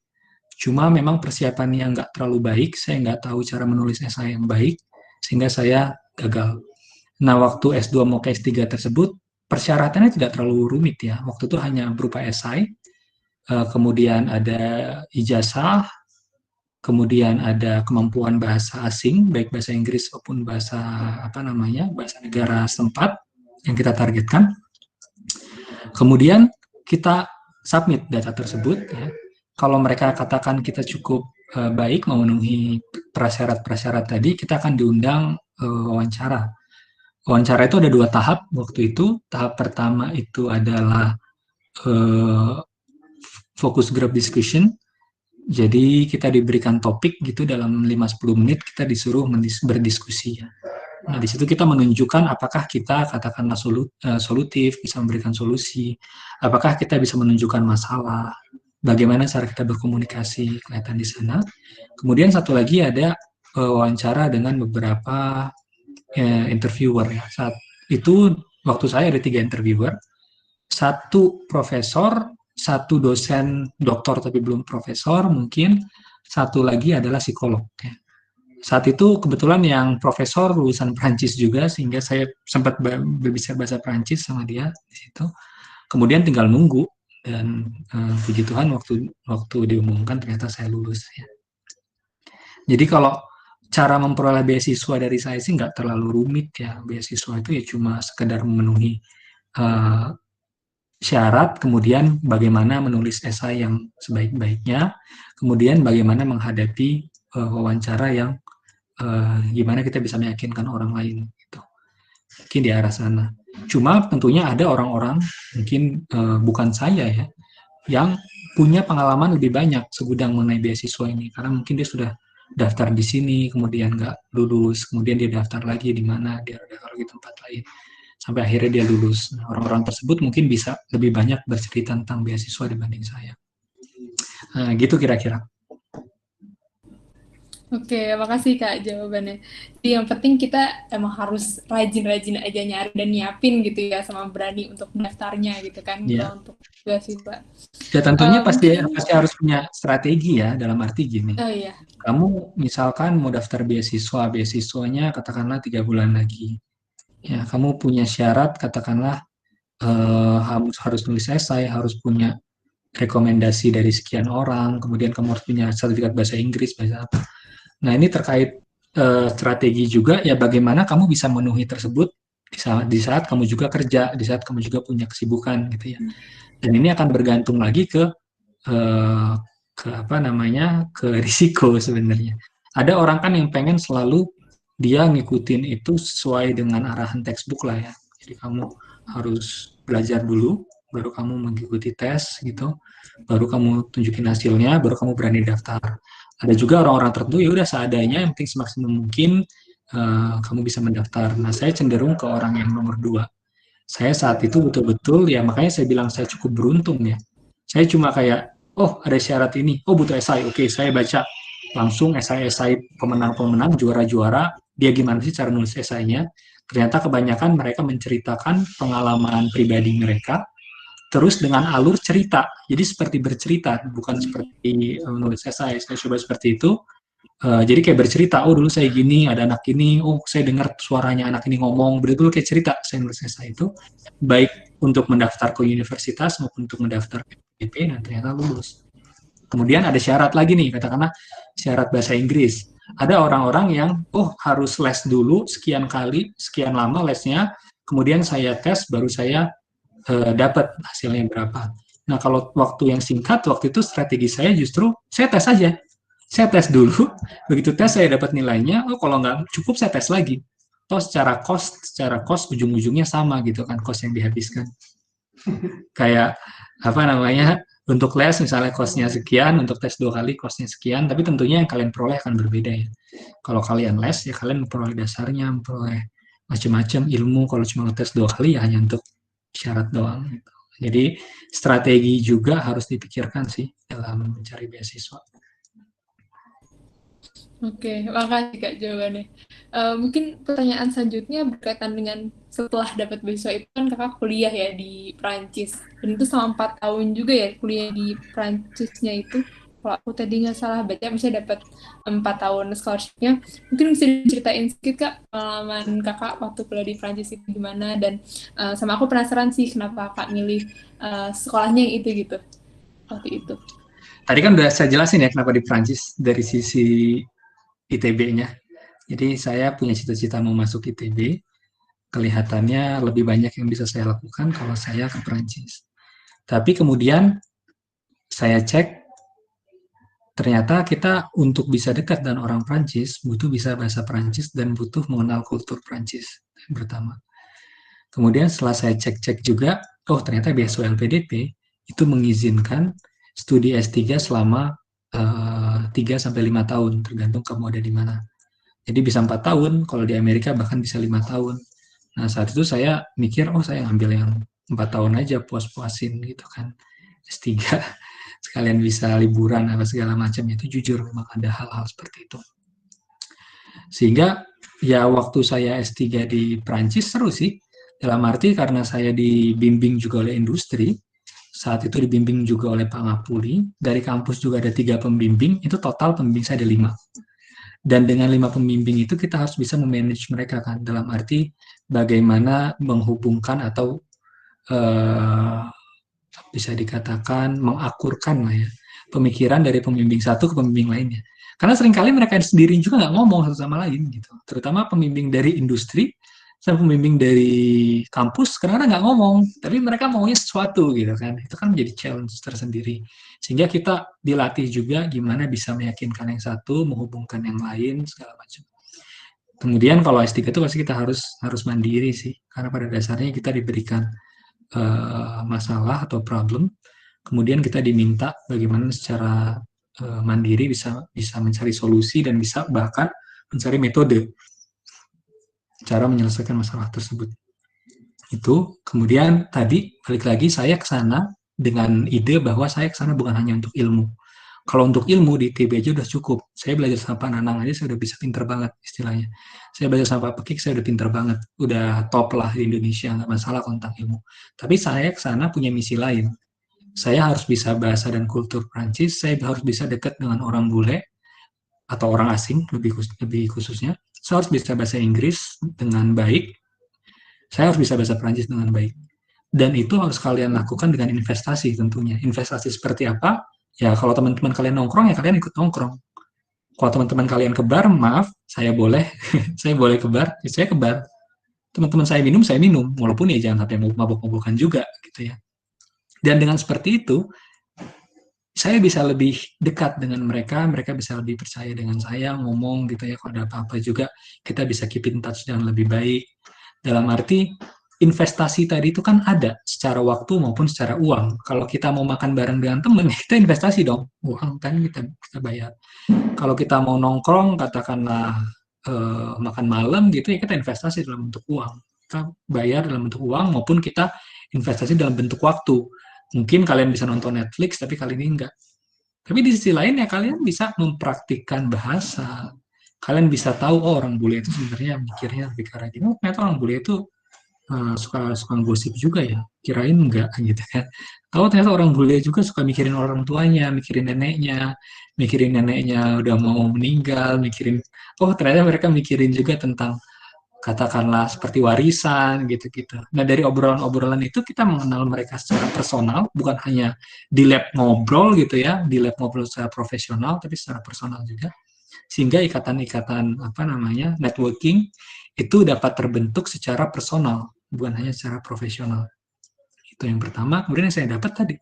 Cuma memang persiapannya nggak terlalu baik, saya nggak tahu cara menulis esai yang baik, sehingga saya gagal. Nah, waktu S2 mau ke S3 tersebut, persyaratannya tidak terlalu rumit ya. Waktu itu hanya berupa esai, kemudian ada ijazah, kemudian ada kemampuan bahasa asing, baik bahasa Inggris maupun bahasa bahasa negara setempat yang kita targetkan. Kemudian kita submit data tersebut. Ya. Kalau mereka katakan kita cukup baik memenuhi prasyarat-prasyarat tadi, kita akan diundang wawancara. Wawancara itu ada 2 tahap waktu itu. Tahap pertama itu adalah focus group discussion. Jadi kita diberikan topik gitu dalam 5-10 menit kita disuruh berdiskusi. Nah, di situ kita menunjukkan apakah kita katakanlah solutif, bisa memberikan solusi, apakah kita bisa menunjukkan masalah, bagaimana cara kita berkomunikasi, kelihatan di sana. Kemudian satu lagi ada wawancara dengan beberapa interviewer ya. Saat itu waktu saya ada 3 interviewer, 1 profesor, 1 dosen doktor tapi belum profesor mungkin, 1 lagi adalah psikolog. Ya. Saat itu kebetulan yang profesor lulusan Prancis juga, sehingga saya sempat berbicara bahasa Prancis sama dia di situ. Kemudian tinggal nunggu, dan puji Tuhan waktu diumumkan ternyata saya lulus. Ya. Jadi kalau cara memperoleh beasiswa dari saya sih nggak terlalu rumit ya. Beasiswa itu ya cuma sekedar memenuhi syarat, kemudian bagaimana menulis esai yang sebaik-baiknya, kemudian bagaimana menghadapi wawancara yang gimana kita bisa meyakinkan orang lain gitu. Mungkin di arah sana. Cuma tentunya ada orang-orang mungkin bukan saya ya, yang punya pengalaman lebih banyak segudang mengenai beasiswa ini, karena mungkin dia sudah daftar di sini, kemudian nggak lulus, kemudian dia daftar lagi di mana, dia daftar lagi tempat lain, sampai akhirnya dia lulus. Nah, orang-orang tersebut mungkin bisa lebih banyak bercerita tentang beasiswa dibanding saya. Nah, gitu kira-kira. Oke, makasih Kak jawabannya. Jadi yang penting kita emang harus rajin-rajin aja nyari dan nyiapin gitu ya, sama berani untuk daftarnya gitu kan, Ya. kalau untuk beasiswa. Ya tentunya pasti Mungkin, harus punya strategi ya, dalam arti gini. oh iya, Kamu misalkan mau daftar beasiswa, beasiswanya katakanlah 3 bulan lagi. Ya, kamu punya syarat katakanlah harus nulis esai, harus punya rekomendasi dari sekian orang, kemudian kamu harus punya sertifikat bahasa Inggris, bahasa apa. Nah, ini terkait strategi juga ya, bagaimana kamu bisa memenuhi tersebut di saat kamu juga kerja, di saat kamu juga punya kesibukan gitu ya. Dan ini akan bergantung lagi ke ke risiko sebenarnya. Ada orang kan yang pengen selalu dia ngikutin itu sesuai dengan arahan textbook lah ya. Jadi kamu harus belajar dulu, baru kamu mengikuti tes gitu, baru kamu tunjukin hasilnya, baru kamu berani daftar. Ada juga orang-orang tertentu ya udah seadanya, yang penting semaksimal mungkin kamu bisa mendaftar. Nah, saya cenderung ke orang yang nomor 2. Saya saat itu betul-betul ya, makanya saya bilang saya cukup beruntung ya. Saya cuma kayak, oh ada syarat ini, oh butuh esai, oke saya baca langsung esai-esai pemenang-pemenang, juara-juara, dia gimana sih cara nulis esainya. Ternyata kebanyakan mereka menceritakan pengalaman pribadi mereka, terus dengan alur cerita. Jadi seperti bercerita, bukan seperti menulis esai. Saya coba seperti itu. Jadi kayak bercerita, oh dulu saya gini, ada anak ini, oh saya dengar suaranya anak ini ngomong, betul-betul kayak cerita saya nulis esai itu, baik untuk mendaftar ke universitas maupun untuk mendaftar ke PDP, dan ternyata lulus. Kemudian ada syarat lagi nih, katakanlah syarat bahasa Inggris. Ada orang-orang yang, oh harus les dulu sekian kali, sekian lama lesnya, kemudian saya tes, baru saya dapat hasilnya berapa. Nah kalau waktu yang singkat, waktu itu strategi saya justru, saya tes aja. Saya tes dulu, begitu tes saya dapat nilainya, oh kalau nggak cukup saya tes lagi. Toh secara cost ujung-ujungnya sama gitu kan, cost yang dihabiskan. Kayak apa namanya, untuk les misalnya costnya sekian, untuk tes 2 kali costnya sekian, tapi tentunya yang kalian peroleh akan berbeda ya. Kalau kalian les ya kalian memperoleh dasarnya, memperoleh macam-macam ilmu. Kalau cuma tes 2 kali ya hanya untuk syarat doang gitu. Jadi strategi juga harus dipikirkan sih dalam mencari beasiswa. Oke, makasih Kak jawabannya. Mungkin pertanyaan selanjutnya berkaitan dengan setelah dapat beasiswa itu kan Kakak kuliah ya di Prancis. Dan itu selama 4 tahun juga ya kuliah di Prancisnya itu. Kalau aku tadi nggak salah baca, misalnya dapat 4 tahun scholarship-nya. Mungkin bisa diceritain sedikit Kak, pengalaman Kakak waktu kuliah di Prancis itu gimana. Dan sama aku penasaran sih kenapa Kakak milih sekolahnya yang itu gitu, waktu itu. Tadi kan udah saya jelasin ya kenapa di Prancis dari sisi ITB-nya. Jadi saya punya cita-cita mau masuk ITB, kelihatannya lebih banyak yang bisa saya lakukan kalau saya ke Prancis. Tapi kemudian saya cek, ternyata kita untuk bisa dekat dengan orang Prancis, butuh bisa bahasa Prancis dan butuh mengenal kultur Prancis, yang pertama. Kemudian setelah saya cek-cek juga, oh ternyata beasiswa LPDP itu mengizinkan studi S3 selama 3-5 tahun, tergantung kamu ada di mana. Jadi bisa 4 tahun, kalau di Amerika bahkan bisa 5 tahun. Nah saat itu saya mikir, oh saya ngambil yang 4 tahun aja, puas-puasin gitu kan. S3, sekalian bisa liburan apa segala macam. Itu jujur memang ada hal-hal seperti itu. Sehingga ya waktu saya S3 di Prancis seru sih. Dalam arti karena saya dibimbing juga oleh industri, saat itu dibimbing juga oleh Pak Ngapuri, dari kampus juga ada 3 pembimbing, itu total pembimbing saya ada 5. Dan dengan 5 pembimbing itu kita harus bisa memanage mereka kan, dalam arti bagaimana menghubungkan atau bisa dikatakan mengakurkan lah ya, pemikiran dari pembimbing satu ke pembimbing lainnya. Karena seringkali mereka sendiri juga nggak ngomong satu sama lain gitu. Terutama pembimbing dari industri sama pembimbing dari kampus kadang-kadang nggak ngomong, tapi mereka maunya sesuatu gitu kan. Itu kan menjadi challenge tersendiri. Sehingga kita dilatih juga gimana bisa meyakinkan yang satu, menghubungkan yang lain segala macam. Kemudian kalau S3 itu pasti kita harus mandiri sih, karena pada dasarnya kita diberikan masalah atau problem, kemudian kita diminta bagaimana secara mandiri bisa mencari solusi dan bisa bahkan mencari metode cara menyelesaikan masalah tersebut. Itu kemudian tadi balik lagi saya ke sana dengan ide bahwa saya ke sana bukan hanya untuk ilmu. Kalau untuk ilmu di ITB aja udah cukup. Saya belajar sama Pak Nanang aja saya udah bisa pinter banget istilahnya. Saya belajar sama Pak Pekik saya udah pinter banget. Udah top lah di Indonesia, nggak masalah tentang ilmu. Tapi saya ke sana punya misi lain. Saya harus bisa bahasa dan kultur Prancis, saya harus bisa dekat dengan orang bule atau orang asing lebih khususnya. Saya harus bisa bahasa Inggris dengan baik. Saya harus bisa bahasa Prancis dengan baik. Dan itu harus kalian lakukan dengan investasi tentunya. Investasi seperti apa? Ya kalau teman-teman kalian nongkrong ya kalian ikut nongkrong. Kalau teman-teman kalian ke bar, maaf, saya boleh saya boleh ke bar, ya saya ke bar. Teman-teman saya minum, walaupun ya jangan sampai mabuk-mabukan juga gitu ya. Dan dengan seperti itu, saya bisa lebih dekat dengan mereka, mereka bisa lebih percaya dengan saya, ngomong gitu ya, kalau ada apa-apa juga kita bisa keep in touch dengan lebih baik. Dalam arti investasi tadi itu kan ada secara waktu maupun secara uang. Kalau kita mau makan bareng dengan temen, kita investasi dong, uang kan kita bayar. Kalau kita mau nongkrong, katakanlah makan malam gitu ya, kita investasi dalam bentuk uang. Kita bayar dalam bentuk uang maupun kita investasi dalam bentuk waktu. Mungkin kalian bisa nonton Netflix, tapi kali ini enggak. Tapi di sisi lain ya kalian bisa mempraktikkan bahasa. Kalian bisa tahu, oh orang bule itu sebenarnya mikirnya lebih ke arah gini. Oh ternyata orang bule itu suka gosip juga ya. Kirain enggak gitu kan. Tahu ternyata orang bule juga suka mikirin orang tuanya, mikirin neneknya udah mau meninggal, mikirin, oh ternyata mereka mikirin juga tentang katakanlah seperti warisan gitu-gitu. Nah dari obrolan-obrolan itu kita mengenal mereka secara personal, bukan hanya di lab ngobrol gitu ya, di lab ngobrol secara profesional, tapi secara personal juga. Sehingga ikatan-ikatan apa namanya networking itu dapat terbentuk secara personal, bukan hanya secara profesional. Itu yang pertama. Kemudian yang saya dapat tadi,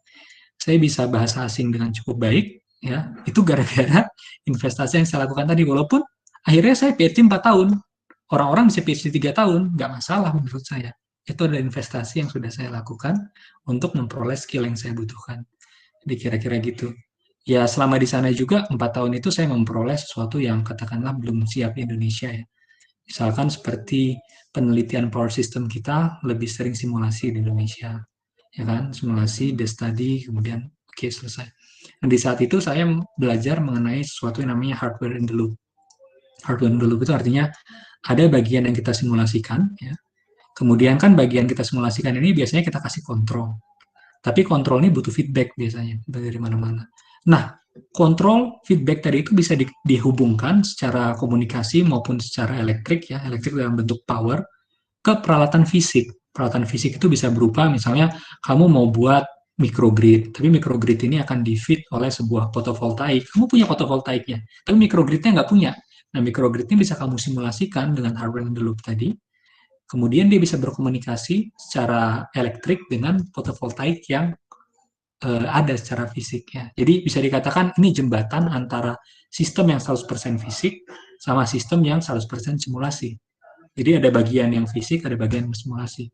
saya bisa bahasa asing dengan cukup baik, ya itu gara-gara investasi yang saya lakukan tadi. Walaupun akhirnya saya PhD 4 tahun, orang-orang bisa PhD 3 tahun, nggak masalah menurut saya. Itu adalah investasi yang sudah saya lakukan untuk memperoleh skill yang saya butuhkan. Jadi kira-kira gitu. Ya selama di sana juga 4 tahun itu saya memperoleh sesuatu yang katakanlah belum siap di Indonesia ya. Misalkan seperti penelitian power system kita lebih sering simulasi di Indonesia. ya kan, simulasi, case study, kemudian oke, selesai. Nah, di saat itu saya belajar mengenai sesuatu yang namanya hardware in the loop. Hardware in the loop itu artinya ada bagian yang kita simulasikan, ya. Kemudian kan bagian kita simulasikan ini biasanya kita kasih kontrol. Tapi kontrol ini butuh feedback biasanya dari mana-mana. Nah, kontrol feedback tadi itu bisa dihubungkan secara komunikasi maupun secara elektrik, ya, elektrik dalam bentuk power ke peralatan fisik. Peralatan fisik itu bisa berupa misalnya kamu mau buat microgrid, tapi microgrid ini akan di-feed oleh sebuah fotovoltaik. Kamu punya fotovoltaiknya, tapi microgridnya nggak punya. Nah, microgrid ini bisa kamu simulasikan dengan hardware in the loop tadi. Kemudian dia bisa berkomunikasi secara elektrik dengan fotovoltaik yang ada secara fisik, ya. Jadi bisa dikatakan ini jembatan antara sistem yang 100% fisik sama sistem yang 100% simulasi. Jadi ada bagian yang fisik, ada bagian simulasi.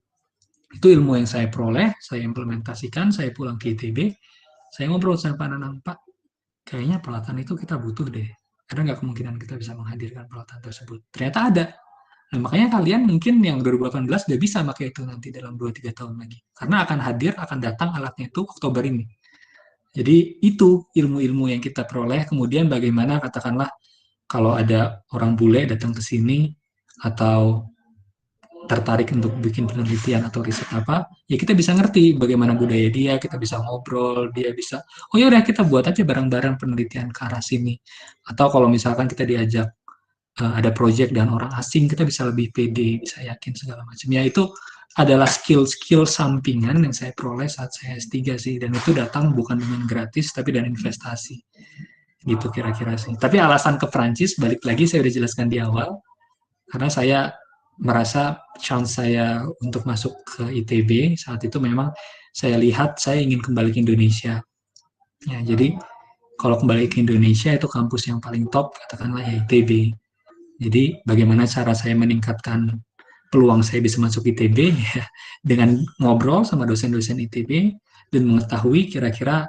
Itu ilmu yang saya peroleh, saya implementasikan, saya pulang ke ITB, saya ngobrol sama Pak Nanang, Pak, kayaknya peralatan itu kita butuh deh. Ada nggak kemungkinan kita bisa menghadirkan peralatan tersebut? Ternyata ada. Nah, makanya kalian mungkin yang 2018 udah bisa pakai itu nanti dalam 2-3 tahun lagi. Karena akan hadir, akan datang alatnya itu Oktober ini. Jadi itu ilmu-ilmu yang kita peroleh, kemudian bagaimana katakanlah kalau ada orang bule datang ke sini atau tertarik untuk bikin penelitian atau riset apa, ya kita bisa ngerti bagaimana budaya dia, kita bisa ngobrol, dia bisa, oh ya udah kita buat aja bareng-bareng penelitian ke arah sini. Atau kalau misalkan kita diajak ada project dan orang asing, kita bisa lebih pede, bisa yakin segala macam. Ya itu adalah skill-skill sampingan yang saya peroleh saat saya S3 sih, dan itu datang bukan dengan gratis, tapi dengan investasi. Gitu kira-kira sih. Tapi alasan ke Prancis, balik lagi saya udah jelaskan di awal, karena saya merasa chance saya untuk masuk ke ITB saat itu memang saya lihat saya ingin kembali ke Indonesia. Ya, jadi kalau kembali ke Indonesia itu kampus yang paling top katakanlah ya ITB. Jadi bagaimana cara saya meningkatkan peluang saya bisa masuk ITB ya, dengan ngobrol sama dosen-dosen ITB dan mengetahui kira-kira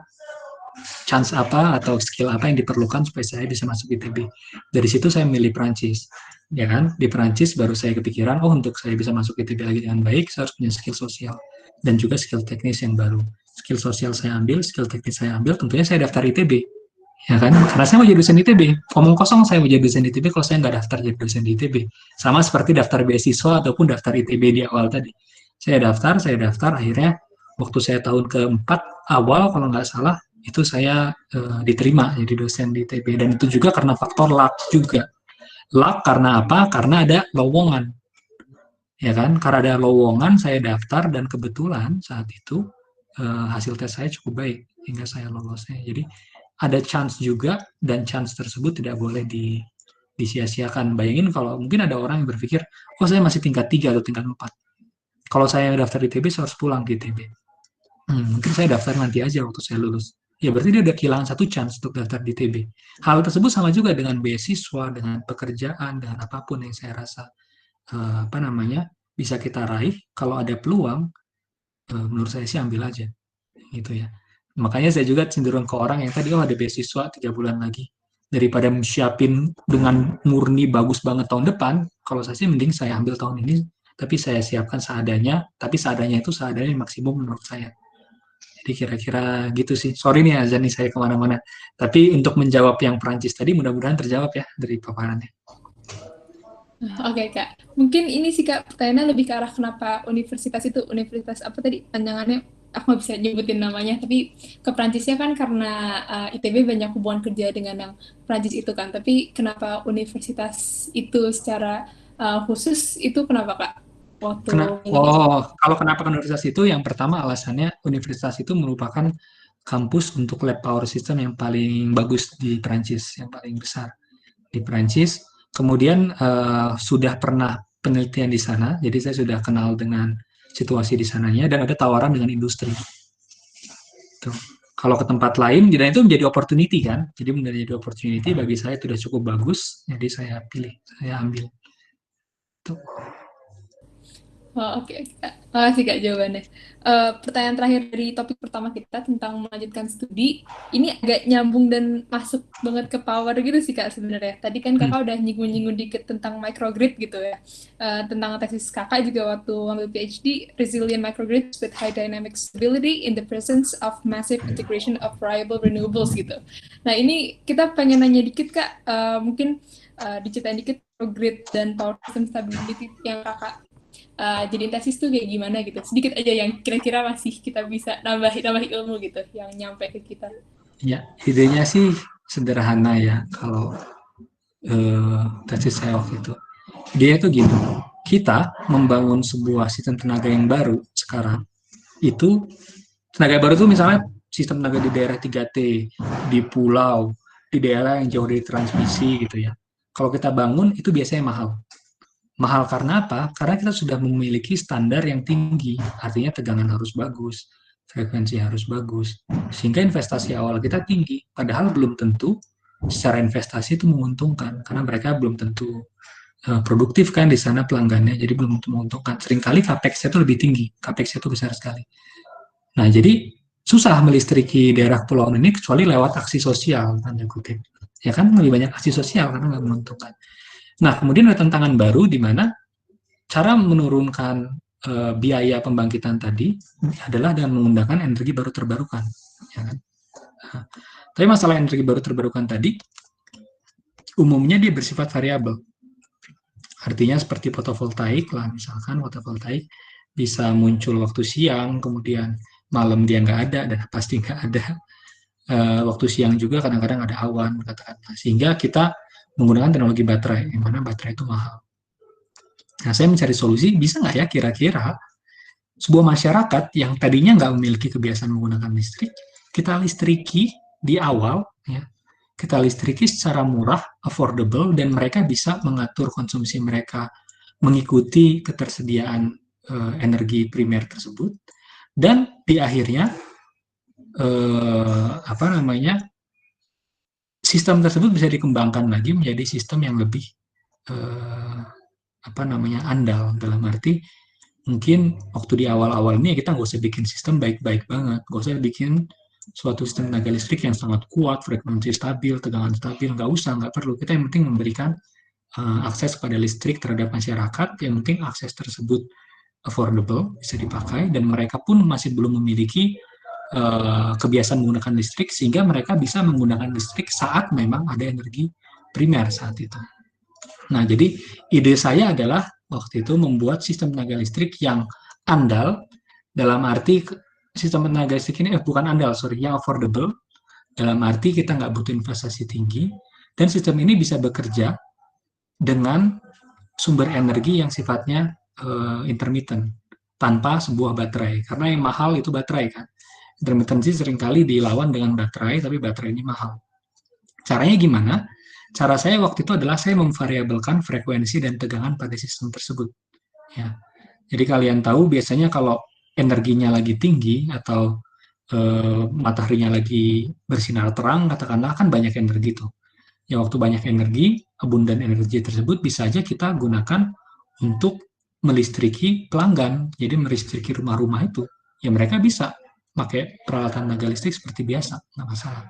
chance apa atau skill apa yang diperlukan supaya saya bisa masuk ITB. Dari situ saya memilih Prancis. Ya kan? Di Prancis baru saya kepikiran, oh untuk saya bisa masuk ITB lagi dengan baik, saya harus punya skill sosial dan juga skill teknis yang baru. Skill sosial saya ambil, skill teknis saya ambil, tentunya saya daftar ITB. Ya kan? Karena saya mau jadi dosen ITB. Omong kosong saya mau jadi dosen ITB kalau saya nggak daftar jadi dosen di ITB. Sama seperti daftar beasiswa ataupun daftar ITB di awal tadi. Saya daftar, akhirnya waktu saya tahun keempat awal kalau nggak salah, itu saya diterima jadi dosen di ITB. Dan itu juga karena faktor luck juga. Luck karena apa? Karena ada lowongan. Ya kan? Karena ada lowongan, saya daftar dan kebetulan saat itu hasil tes saya cukup baik hingga saya lolosnya. Jadi ada chance juga dan chance tersebut tidak boleh disia-siakan. Bayangin kalau mungkin ada orang yang berpikir, oh saya masih tingkat 3 atau tingkat 4. Kalau saya daftar di ITB, saya harus pulang ke ITB. Mungkin saya daftar nanti aja waktu saya lulus. Ya berarti dia udah kehilangan satu chance untuk daftar di ITB. Hal tersebut sama juga dengan beasiswa, dengan pekerjaan, dengan apapun yang saya rasa bisa kita raih. Kalau ada peluang, menurut saya sih ambil aja, gitu ya. Makanya saya juga cenderung ke orang yang tadi, oh ada beasiswa 3 bulan lagi. Daripada siapin dengan murni bagus banget tahun depan, kalau saya sih mending saya ambil tahun ini, tapi saya siapkan seadanya, tapi seadanya itu seadanya maksimum menurut saya. Jadi kira-kira gitu sih. Sorry nih Azan nih saya kemana-mana. Tapi untuk menjawab yang Perancis tadi, mudah-mudahan terjawab ya dari paparannya. Oke Kak, mungkin ini sih Kak, pertanyaannya lebih ke arah kenapa universitas itu, universitas apa tadi panjangannya, aku nggak bisa nyebutin namanya, tapi ke Prancisnya kan karena ITB banyak hubungan kerja dengan yang Prancis itu kan, tapi kenapa universitas itu secara khusus itu kenapa Kak? Waktu Kalau kenapa universitas itu, yang pertama alasannya universitas itu merupakan kampus untuk lab power system yang paling bagus di Prancis, yang paling besar di Prancis. Kemudian sudah pernah penelitian di sana, jadi saya sudah kenal dengan situasi di sananya dan ada tawaran dengan industri. Tuh. Kalau ke tempat lain, dan itu menjadi opportunity kan, jadi menjadi opportunity bagi saya sudah cukup bagus, jadi saya pilih, saya ambil. Tuh. Oh, oke, oke, Kak. Makasih Kak jawabannya. Pertanyaan terakhir dari topik pertama kita tentang melanjutkan studi, ini agak nyambung dan masuk banget ke power gitu sih Kak sebenarnya. Tadi kan Hmm. Kakak udah nyinggung-nyinggung dikit tentang microgrid gitu ya. Tentang tesis Kakak juga waktu ngambil PhD, Resilient Microgrids with High Dynamic Stability in the Presence of Massive Integration of Variable Renewables gitu. Nah ini kita pengen nanya dikit Kak, mungkin diceritain dikit grid dan power system stability yang Kakak jadiin tesis tuh kayak gimana gitu. Sedikit aja yang kira-kira masih kita bisa nambah ilmu gitu yang nyampe ke kita. Ya, idenya sih sederhana ya kalau tesis saya waktu itu. Dia itu gini, kita membangun sebuah sistem tenaga yang baru sekarang, itu tenaga baru itu misalnya sistem tenaga di daerah 3T, di pulau, di daerah yang jauh dari transmisi gitu ya. Kalau kita bangun itu biasanya mahal. Mahal karena apa? Karena kita sudah memiliki standar yang tinggi, artinya tegangan harus bagus, frekuensi harus bagus, sehingga investasi awal kita tinggi. Padahal belum tentu secara investasi itu menguntungkan, karena mereka belum tentu produktif kan di sana pelanggannya, jadi belum tentu menguntungkan. Seringkali capex-nya itu lebih tinggi, capex-nya itu besar sekali. Nah, jadi susah melistriki daerah pulau ini kecuali lewat aksi sosial, tanda kutip. Ya kan, lebih banyak aksi sosial karena nggak menguntungkan. Nah, kemudian ada tantangan baru di mana cara menurunkan biaya pembangkitan tadi adalah dengan menggunakan energi baru terbarukan. Ya kan? Nah, tapi masalah energi baru terbarukan tadi, umumnya dia bersifat variabel. Artinya seperti fotovoltaik lah, misalkan fotovoltaik bisa muncul waktu siang, kemudian malam dia nggak ada, dan pasti nggak ada. Waktu siang juga kadang-kadang ada awan, katakanlah. Sehingga kita menggunakan teknologi baterai, yang mana baterai itu mahal. Nah, saya mencari solusi, bisa nggak ya kira-kira sebuah masyarakat yang tadinya nggak memiliki kebiasaan menggunakan listrik, kita listriki di awal, ya, kita listriki secara murah, affordable, dan mereka bisa mengatur konsumsi mereka mengikuti ketersediaan energi primer tersebut, dan di akhirnya apa namanya sistem tersebut bisa dikembangkan lagi menjadi sistem yang lebih apa namanya andal, dalam arti mungkin waktu di awal-awal ini kita nggak usah bikin sistem baik-baik banget, nggak usah bikin suatu sistem tenaga listrik yang sangat kuat, frekuensi stabil, tegangan stabil, nggak usah, nggak perlu. Kita yang penting memberikan akses pada listrik terhadap masyarakat, yang penting akses tersebut affordable, bisa dipakai, dan mereka pun masih belum memiliki kebiasaan menggunakan listrik, sehingga mereka bisa menggunakan listrik saat memang ada energi primer saat itu. Nah, jadi ide saya adalah waktu itu membuat sistem tenaga listrik yang andal, dalam arti sistem tenaga listrik ini bukan andal, sorry, yang affordable, dalam arti kita nggak butuh investasi tinggi, dan sistem ini bisa bekerja dengan sumber energi yang sifatnya intermittent, tanpa sebuah baterai. Karena yang mahal itu baterai kan. Intermittency seringkali dilawan dengan baterai, tapi baterai ini mahal. Caranya gimana? Cara saya waktu itu adalah saya memvariabelkan frekuensi dan tegangan pada sistem tersebut. Ya. Jadi kalian tahu biasanya kalau energinya lagi tinggi atau mataharinya lagi bersinar terang, katakanlah kan banyak energi tuh. Ya waktu banyak energi, abundan energi tersebut bisa aja kita gunakan untuk melistriki pelanggan. Jadi melistriki rumah-rumah itu. Ya mereka bisa pakai peralatan tenaga listrik seperti biasa, nggak masalah.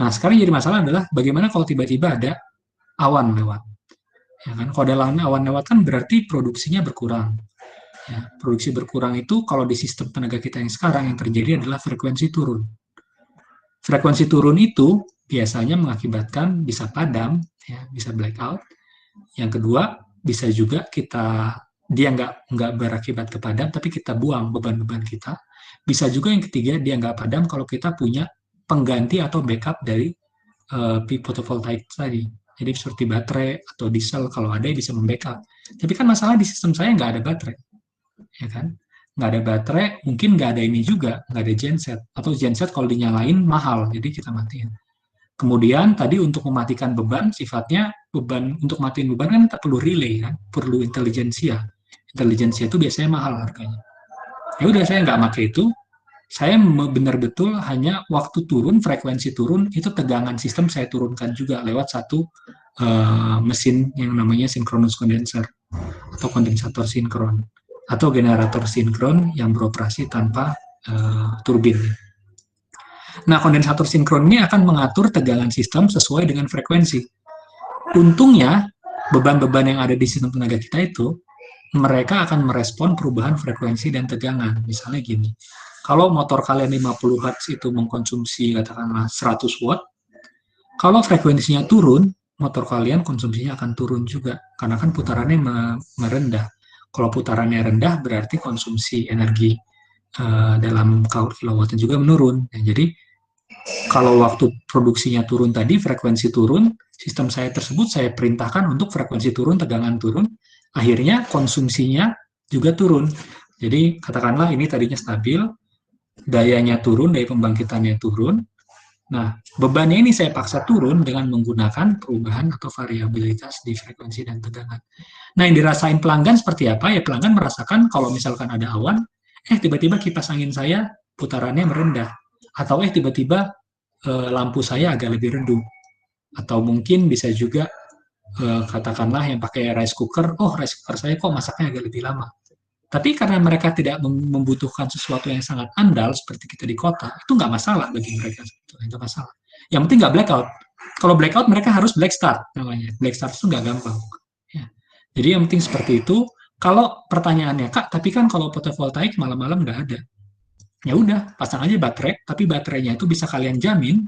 Nah, sekarang jadi masalah adalah bagaimana kalau tiba-tiba ada awan lewat. Ya kan? Kalau ada awan lewat kan berarti produksinya berkurang. Ya, produksi berkurang itu kalau di sistem tenaga kita yang sekarang yang terjadi adalah frekuensi turun. Frekuensi turun itu biasanya mengakibatkan bisa padam, ya, bisa blackout. Yang kedua, bisa juga dia nggak berakibat ke padam, tapi kita buang beban-beban kita. Bisa juga yang ketiga, dia nggak padam kalau kita punya pengganti atau backup dari fotovoltaik tadi. Jadi seperti baterai atau diesel, kalau ada bisa membackup. Tapi kan masalah di sistem saya nggak ada baterai, ya kan? Nggak ada baterai, mungkin nggak ada ini juga, nggak ada genset. Atau genset kalau dinyalain mahal, jadi kita matiin. Kemudian tadi untuk mematikan beban, sifatnya beban untuk matiin beban kan tak perlu relay kan, perlu intelijensia. Intelijensia itu biasanya mahal harganya. Ya udah saya nggak pakai itu, saya benar betul hanya waktu turun, frekuensi turun, itu tegangan sistem saya turunkan juga lewat satu mesin yang namanya synchronous condenser atau kondensator sinkron. atau generator sinkron yang beroperasi tanpa turbin. Nah, kondensator sinkron ini akan mengatur tegangan sistem sesuai dengan frekuensi. Untungnya, beban-beban yang ada di sistem tenaga kita itu, mereka akan merespon perubahan frekuensi dan tegangan. Misalnya gini, kalau motor kalian 50 Hz itu mengkonsumsi katakanlah 100 watt, kalau frekuensinya turun, motor kalian konsumsinya akan turun juga, karena kan putarannya merendah. Kalau putarannya rendah, berarti konsumsi energi dalam kilowatt juga menurun. Ya, jadi, kalau waktu produksinya turun tadi, frekuensi turun, sistem saya tersebut saya perintahkan untuk frekuensi turun, tegangan turun, akhirnya konsumsinya juga turun. Jadi katakanlah ini tadinya stabil, dayanya turun, daya pembangkitannya turun. Nah, bebannya ini saya paksa turun dengan menggunakan perubahan atau variabilitas di frekuensi dan tegangan. Nah, yang dirasain pelanggan seperti apa? Ya, pelanggan merasakan kalau misalkan ada awan, tiba-tiba kipas angin saya putarannya merendah. Atau tiba-tiba lampu saya agak lebih redup. Atau mungkin bisa juga katakanlah yang pakai rice cooker, rice cooker saya kok masaknya agak lebih lama. Tapi karena mereka tidak membutuhkan sesuatu yang sangat andal seperti kita di kota, itu nggak masalah bagi mereka. Itu masalah. Yang penting nggak blackout. Kalau blackout mereka harus black start namanya. Black start itu nggak gampang. Ya. Jadi yang penting seperti itu. Kalau pertanyaannya, Kak, tapi kan kalau fotovoltaik malam-malam nggak ada. Ya udah, pasang aja baterai, tapi baterainya itu bisa kalian jamin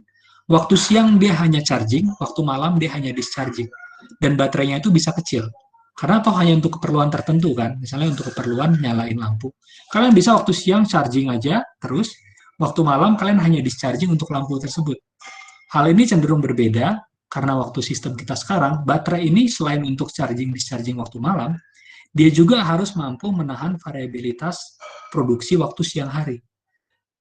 waktu siang dia hanya charging, waktu malam dia hanya discharging. Dan baterainya itu bisa kecil. Karena toh hanya untuk keperluan tertentu kan, misalnya untuk keperluan nyalain lampu. Kalian bisa waktu siang charging aja, terus waktu malam kalian hanya discharging untuk lampu tersebut. Hal ini cenderung berbeda, karena waktu sistem kita sekarang, baterai ini selain untuk charging-discharging waktu malam, dia juga harus mampu menahan variabilitas produksi waktu siang hari.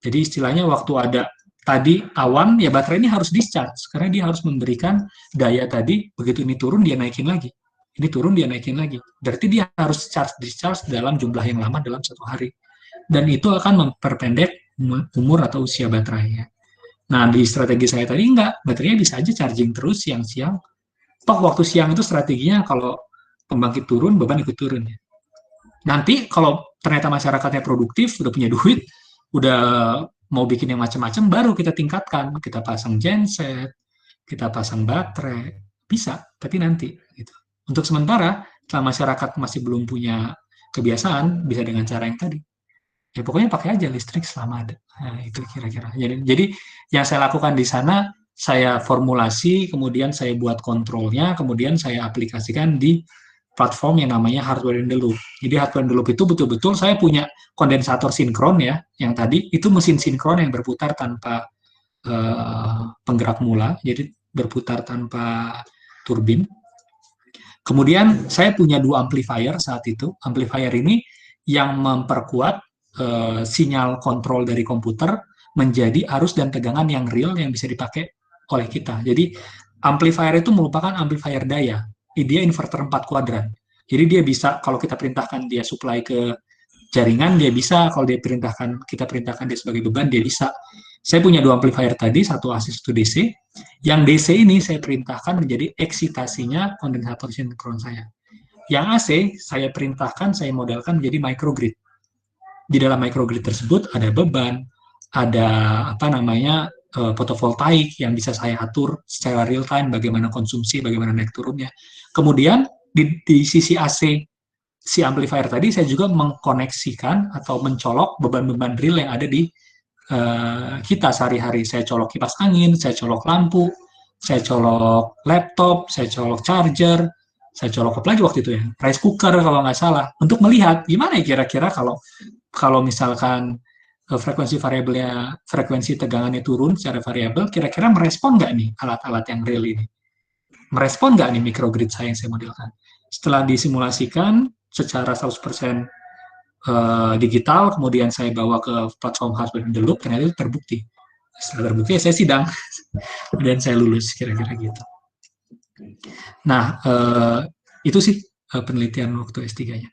Jadi istilahnya waktu ada tadi awan, ya baterai ini harus discharge, karena dia harus memberikan daya tadi, begitu ini turun dia naikin lagi. Ini turun dia naikin lagi. Berarti dia harus discharge dalam jumlah yang lama dalam satu hari. Dan itu akan memperpendek umur atau usia baterainya. Nah, di strategi saya tadi enggak, baterainya bisa aja charging terus siang-siang. Toh waktu siang itu strateginya kalau pembangkit turun, beban ikut turun ya. Nanti kalau ternyata masyarakatnya produktif, udah punya duit, udah mau bikin yang macam-macam, baru kita tingkatkan. Kita pasang genset, kita pasang baterai, bisa, tapi nanti. Gitu. Untuk sementara, setelah masyarakat masih belum punya kebiasaan, bisa dengan cara yang tadi. Ya pokoknya pakai aja listrik selama ada. Nah, itu kira-kira. Jadi yang saya lakukan di sana, saya formulasi, kemudian saya buat kontrolnya, kemudian saya aplikasikan di platform yang namanya hardware in the loop. Jadi hardware in the loop itu betul-betul saya punya kondensator sinkron ya, yang tadi itu mesin sinkron yang berputar tanpa penggerak mula, jadi berputar tanpa turbin. Kemudian saya punya 2 amplifier saat itu. Amplifier ini yang memperkuat sinyal kontrol dari komputer menjadi arus dan tegangan yang real yang bisa dipakai oleh kita. Jadi amplifier itu merupakan amplifier daya. Dia inverter 4 kuadran. Jadi dia bisa, kalau kita perintahkan dia supply ke jaringan, dia bisa. Kalau kita perintahkan dia sebagai beban, dia bisa. Saya punya 2 amplifier tadi, satu AC, satu DC. Yang DC ini saya perintahkan menjadi eksitasinya kondensator sinkron saya. Yang AC, saya perintahkan, saya modelkan menjadi microgrid. Di dalam microgrid tersebut ada beban, ada fotovoltaik yang bisa saya atur secara real time, bagaimana konsumsi, bagaimana naik turunnya. Kemudian di sisi AC si amplifier tadi saya juga mengkoneksikan atau mencolok beban-beban real yang ada di kita sehari-hari. Saya colok kipas angin, saya colok lampu, saya colok laptop, saya colok charger, saya colok apa lagi waktu itu ya, rice cooker kalau nggak salah, untuk melihat gimana ya kira-kira kalau misalkan frekuensi tegangannya turun secara variabel, kira-kira merespon nggak nih alat-alat yang real ini? Merespon nggak nih microgrid saya yang saya modelkan? Setelah disimulasikan secara 100% digital, kemudian saya bawa ke platform hardware in the loop, ternyata itu terbukti. Setelah terbukti, saya sidang, kemudian saya lulus, kira-kira gitu. Nah, itu sih penelitian waktu S3-nya.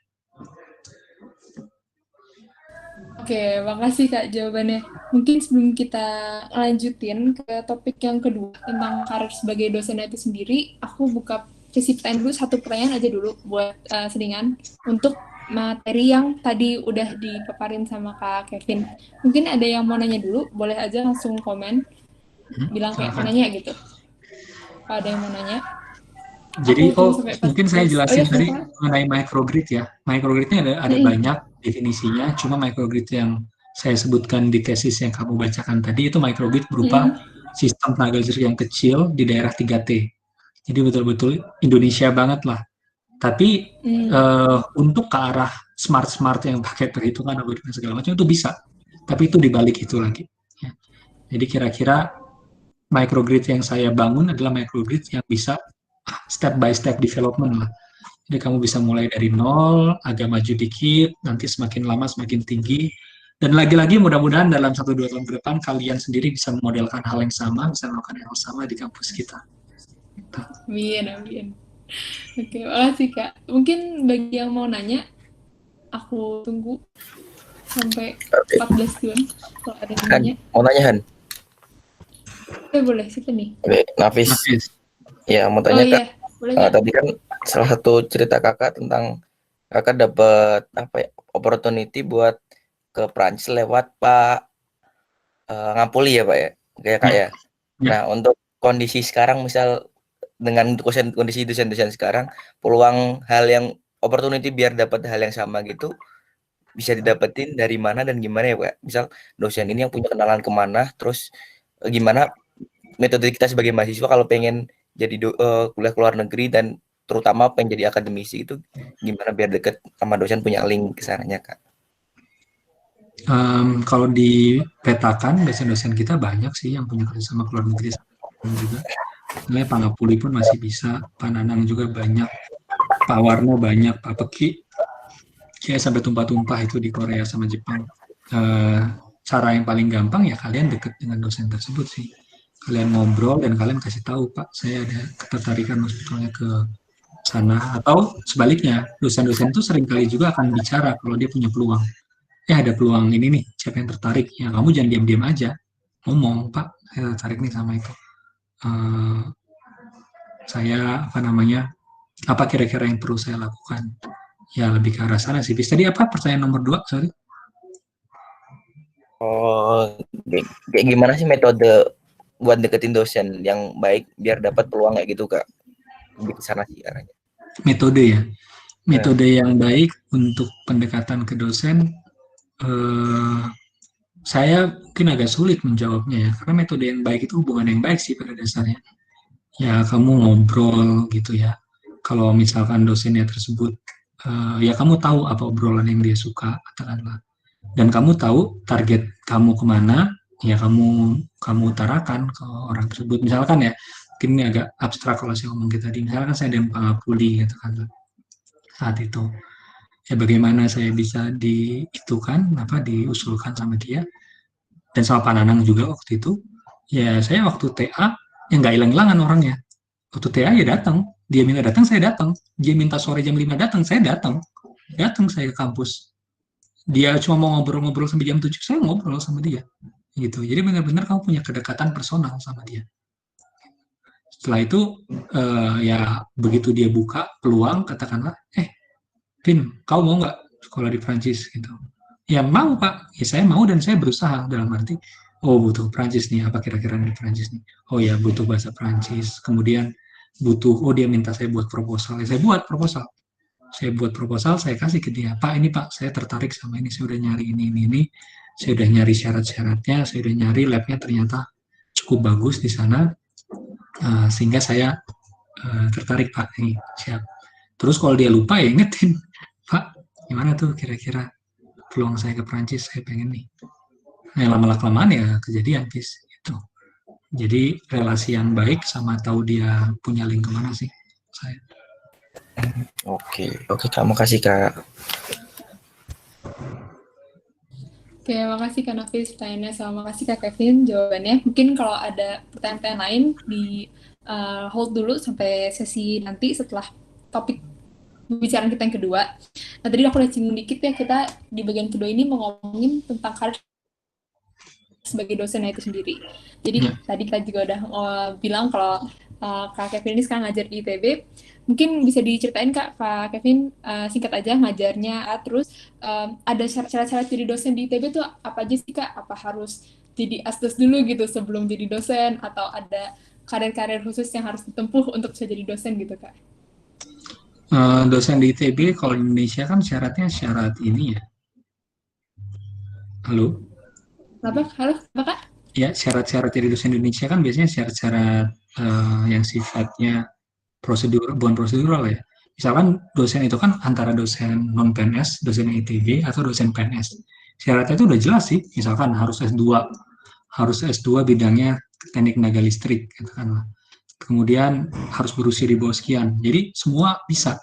Oke, makasih Kak jawabannya. Mungkin sebelum kita lanjutin ke topik yang kedua tentang karir sebagai dosen itu sendiri, aku buka sesi pertanyaan dulu, 1 pertanyaan aja dulu buat selingan untuk materi yang tadi udah dipaparin sama Kak Kevin. Mungkin ada yang mau nanya dulu, boleh aja langsung komen, bilang kayak mau Silakan. nanya gitu. Kalau ada yang mau nanya, Jadi, aku tunggu sampai mungkin saya 14. Oh jelasin ya, tadi silakan. mengenai microgrid ya. Microgridnya ada Mm-mm. banyak definisinya, cuma microgrid yang saya sebutkan di tesis yang kamu bacakan tadi itu microgrid berupa Mm-mm. sistem tenaga listrik yang kecil di daerah 3T. Jadi betul-betul Indonesia banget lah. Tapi Mm. untuk ke arah smart-smart yang pakai perhitungan algoritma segala macam itu bisa. Tapi itu dibalik itu lagi. Ya. Jadi kira-kira microgrid yang saya bangun adalah microgrid yang bisa step by step development lah. Jadi kamu bisa mulai dari nol, agak maju dikit, nanti semakin lama semakin tinggi. Dan lagi-lagi mudah-mudahan dalam 1-2 tahun ke depan kalian sendiri bisa memodelkan hal yang sama, bisa melakukan hal yang sama di kampus kita. Gitu. Amin, amin. Oke, makasih Kak. Mungkin bagi yang mau nanya, aku tunggu sampai Oke. 14 duluan kalau ada yang Han, nanya. mau nanya Han? Boleh, situ nih. Oke, Nafis. Nafis. Ya, mau Oh tanya Kak. iya, boleh Kak. Tadi kan salah satu cerita Kakak tentang Kakak dapat apa ya, opportunity buat ke Prancis lewat Pak Ngapuli ya Pak ya. Kayak Kak Ya, ya. ya. Nah, untuk kondisi sekarang misal dengan kondisi dosen-dosen sekarang, peluang hal yang opportunity biar dapat hal yang sama gitu bisa didapetin dari mana dan gimana ya Pak? Misal dosen ini yang punya kenalan kemana, terus gimana metode kita sebagai mahasiswa kalau pengen jadi kuliah ke luar negeri dan terutama pengen jadi akademisi itu gimana biar deket sama dosen punya link ke sananya Kak? Kalau dipetakan dosen-dosen kita banyak sih yang punya kerjasama ke luar negeri juga. Sebenarnya Pak Ngapuli pun masih bisa, Pak Nanang juga banyak, Pak Warno banyak, Pak Peki, kayak sampai tumpah-tumpah itu di Korea sama Jepang. Eh, Cara yang paling gampang ya kalian deket dengan dosen tersebut sih. Kalian ngobrol dan kalian kasih tahu, Pak, saya ada ketertarikan sebetulnya ke sana. Atau sebaliknya, dosen-dosen itu seringkali juga akan bicara kalau dia punya peluang. Ada peluang ini nih, siapa yang tertarik? Ya kamu jangan diam-diam aja. Ngomong, Pak, saya tertarik nih sama itu. Eh, saya, apa namanya, apa kira-kira yang perlu saya lakukan? Ya lebih ke arah sana sih. Bis. Tadi apa pertanyaan nomor 2? Sorry. Oh, kayak gimana sih metode buat deketin dosen yang baik biar dapat peluang kayak gitu Kak? Lebih ke sana sih arahnya. Metode ya. Metode yang baik untuk pendekatan ke dosen, eh, saya mungkin agak sulit menjawabnya ya. Karena metode yang baik itu hubungan yang baik sih pada dasarnya. Ya kamu ngobrol gitu ya. Kalau misalkan dosennya tersebut, ya kamu tahu apa obrolan yang dia suka, katakanlah. Dan kamu tahu target kamu kemana, ya kamu utarakan ke orang tersebut. Misalkan ya, mungkin ini agak abstrak kalau saya ngomong gitu tadi. Misalkan saya ada yang pangapuli gitu kan saat itu. Ya bagaimana saya bisa diusulkan sama dia dan sama Pak Nanang juga waktu itu. Ya saya waktu TA yang nggak hilang-hilangan orangnya. Waktu TA ya datang, dia minta datang saya datang, dia minta sore jam 5 datang saya datang, saya ke kampus. Dia cuma mau ngobrol-ngobrol sampai jam 7, saya ngobrol sama dia. Gitu. Jadi benar-benar kamu punya kedekatan personal sama dia. Setelah itu ya begitu dia buka peluang katakanlah, Vin, kau mau nggak sekolah di Prancis gitu? Ya mau Pak, ya saya mau dan saya berusaha dalam arti, oh butuh Prancis nih, apa kira-kira di Prancis nih? Oh ya butuh bahasa Prancis, kemudian oh dia minta saya buat proposal, ya saya buat proposal. Saya kasih ke dia, Pak ini Pak, saya tertarik sama ini, saya udah nyari ini, saya udah nyari syarat-syaratnya, saya udah nyari labnya ternyata cukup bagus di sana, sehingga saya tertarik Pak, ini siap. Terus kalau dia lupa ya ingetin, Pak gimana tuh kira-kira peluang saya ke Prancis, saya pengen nih. Nah lama-kelamaan ya kejadian, Pis. Gitu. Jadi relasi yang baik sama tahu dia punya link kemana sih saya. Oke, Kak, makasih Kak. Oke, makasih Kak Nafis pertanyaannya, sama makasih Kak Kevin jawabannya. Mungkin kalau ada pertanyaan-pertanyaan lain di hold dulu sampai sesi nanti setelah topik pembicaraan kita yang kedua. Nah, tadi aku udah singgung dikit ya, kita di bagian kedua ini mau ngomongin tentang karir sebagai dosennya itu sendiri. Jadi tadi kita juga udah bilang kalau Kak Kevin ini sekarang ngajar di ITB. Mungkin bisa diceritain Kak Kevin, singkat aja ngajarnya, terus ada syarat-syarat jadi dosen di ITB tuh apa aja sih Kak? Apa harus jadi asdos dulu gitu sebelum jadi dosen, atau ada karir-karir khusus yang harus ditempuh untuk bisa jadi dosen gitu Kak? Dosen di ITB kalau di Indonesia kan syaratnya syarat ini ya. Halo? Apa? Halo, apa Kak? Ya, syarat-syarat jadi dosen di Indonesia kan biasanya syarat-syarat yang sifatnya prosedur, bukan prosedural ya. Misalkan dosen itu kan antara dosen non-PNS, dosen ITB, atau dosen PNS. Syaratnya itu udah jelas sih, misalkan harus S2 bidangnya teknik tenaga listrik, katakanlah. Kemudian harus berusia di bawah sekian. Jadi semua bisa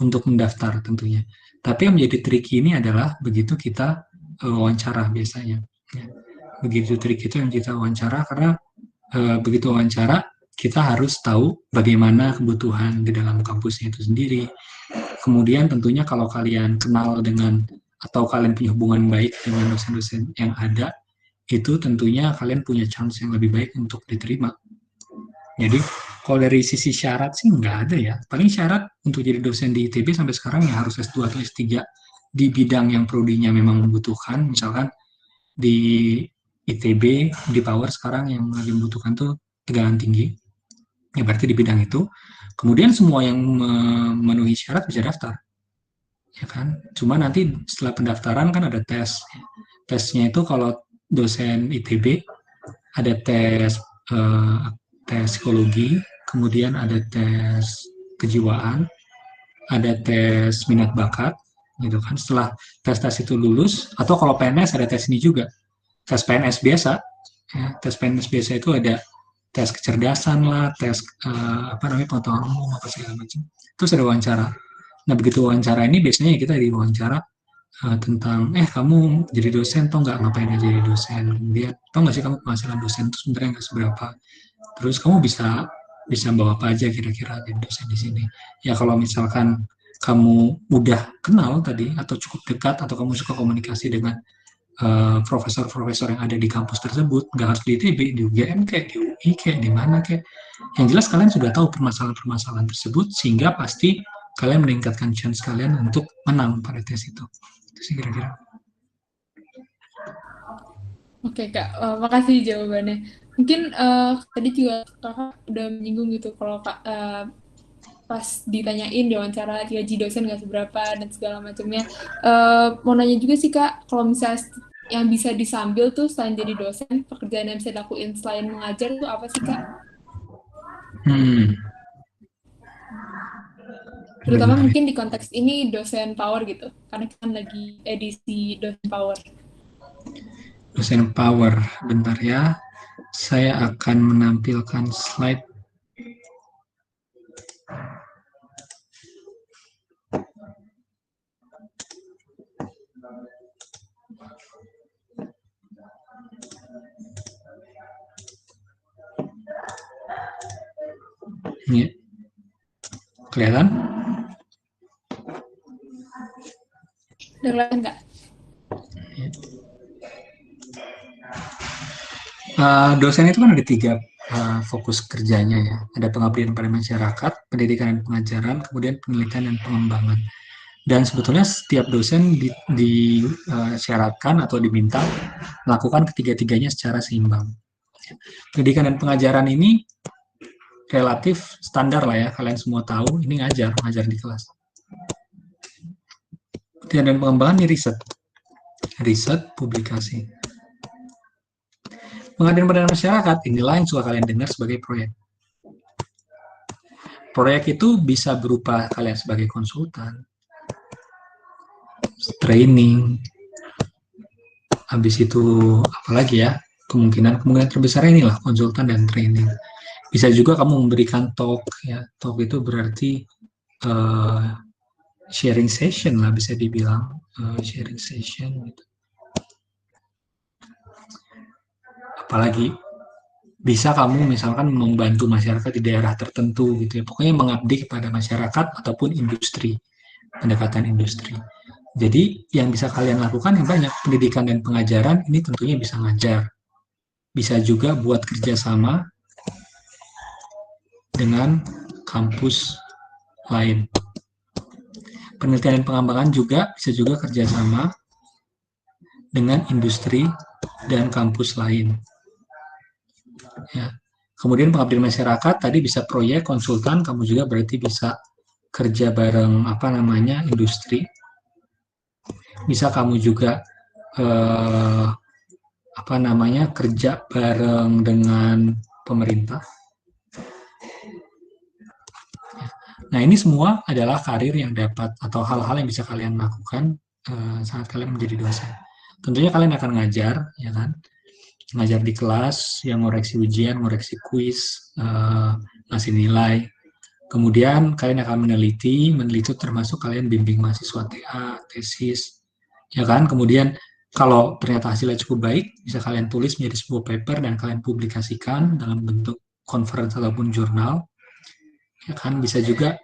untuk mendaftar tentunya. Tapi yang menjadi tricky ini adalah begitu kita wawancara biasanya. Ya. Begitu trik itu yang kita wawancara karena begitu wawancara kita harus tahu bagaimana kebutuhan di dalam kampusnya itu sendiri. Kemudian tentunya kalau kalian kenal dengan atau kalian punya hubungan baik dengan dosen-dosen yang ada, itu tentunya kalian punya chance yang lebih baik untuk diterima. Jadi kalau dari sisi syarat sih nggak ada ya. Paling syarat untuk jadi dosen di ITB sampai sekarang ya harus S2 atau S3 di bidang yang prodinya memang membutuhkan. Misalkan di ITB, di Power sekarang yang lagi membutuhkan tuh tegangan tinggi. Ya berarti di bidang itu. Kemudian semua yang memenuhi syarat bisa daftar. Ya kan? Cuma nanti setelah pendaftaran kan ada tes. Tesnya itu kalau dosen ITB ada tes tes psikologi, kemudian ada tes kejiwaan, ada tes minat bakat, gitu kan. Setelah tes-tes itu lulus, atau kalau PNS ada tes ini juga, tes PNS biasa, ya, tes PNS biasa itu ada tes kecerdasan lah, tes apa namanya pengetahuan umum apa segala macam. Terus ada wawancara. Nah begitu wawancara ini biasanya kita diwawancara tentang kamu jadi dosen tau nggak ngapain aja jadi dosen, kemudian tau nggak sih kamu penghasilan dosen itu sebenarnya nggak seberapa, terus kamu bisa bisa bawa apa aja kira-kira jadi dosen di sini. Ya kalau misalkan kamu udah kenal tadi atau cukup dekat atau kamu suka komunikasi dengan profesor-profesor yang ada di kampus tersebut, nggak harus di ITB, di UGM kayak di UI kayak di mana kayak, yang jelas kalian sudah tahu permasalahan-permasalahan tersebut sehingga pasti kalian meningkatkan chance kalian untuk menang pada tes itu. Itu sih kira-kira. Oke Kak, makasih jawabannya. Mungkin tadi juga Kakak udah menyinggung gitu kalau pas ditanyain di wawancara gaji dosen nggak seberapa dan segala macamnya. Mau nanya juga sih Kak, kalau misalnya yang bisa disambil tuh selain jadi dosen, pekerjaan yang bisa dilakuin selain mengajar tuh apa sih Kak? Hmm, Terutama bentar. mungkin di konteks ini dosen power gitu, karena kan lagi edisi dosen power. Dosen power, bentar ya. Saya akan menampilkan slide. Ini kelihatan? Udah kelihatan nggak? Dosen itu kan ada tiga fokus kerjanya ya. Ada pengabdian pada masyarakat, pendidikan dan pengajaran, kemudian penelitian dan pengembangan. Dan sebetulnya setiap dosen disyaratkan atau diminta melakukan ketiga-tiganya secara seimbang. Pendidikan dan pengajaran ini relatif standar lah ya, kalian semua tahu, ini ngajar di kelas. Penelitian dan pengembangan ini riset, publikasi. Pengabdian pada masyarakat, inilah yang suka kalian dengar sebagai proyek. Proyek itu bisa berupa kalian sebagai konsultan, training, habis itu apalagi ya, kemungkinan terbesar inilah konsultan dan training. Bisa juga kamu memberikan talk ya, talk itu berarti sharing session lah bisa dibilang, sharing session gitu. Apalagi bisa kamu misalkan membantu masyarakat di daerah tertentu gitu ya, pokoknya mengabdi kepada masyarakat ataupun industri, pendekatan industri. Jadi yang bisa kalian lakukan yang banyak, pendidikan dan pengajaran ini tentunya bisa ngajar, bisa juga buat kerjasama dengan kampus lain. Penelitian dan pengembangan juga bisa juga kerjasama dengan industri dan kampus lain. Ya. Kemudian pengabdian masyarakat tadi bisa proyek, konsultan, kamu juga berarti bisa kerja bareng industri. Bisa kamu juga kerja bareng dengan pemerintah. Nah, ini semua adalah karir yang dapat atau hal-hal yang bisa kalian lakukan saat kalian menjadi dosen. Tentunya kalian akan ngajar, ya kan? Ngajar di kelas, yang ngoreksi ujian, ngoreksi kuis, ngasih nilai. Kemudian kalian akan meneliti termasuk kalian bimbing mahasiswa TA, tesis, ya kan? Kemudian kalau ternyata hasilnya cukup baik, bisa kalian tulis menjadi sebuah paper dan kalian publikasikan dalam bentuk conference ataupun jurnal. Ya kan, bisa juga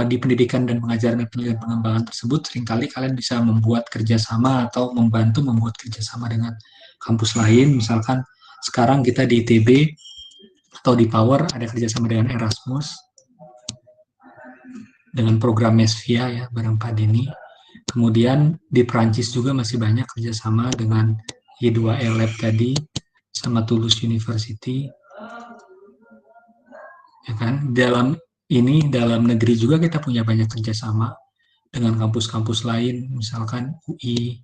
di pendidikan dan pengajaran dan penelitian pengembangan tersebut seringkali kalian bisa membuat kerjasama atau membantu membuat kerjasama dengan kampus lain. Misalkan sekarang kita di ITB atau di Power ada kerjasama dengan Erasmus, dengan program Mesvia ya bareng Pak Denny. Kemudian di Prancis juga masih banyak kerjasama dengan Y2E Lab tadi sama Toulouse University. Ya kan, dalam negeri juga kita punya banyak kerjasama dengan kampus-kampus lain, misalkan UI,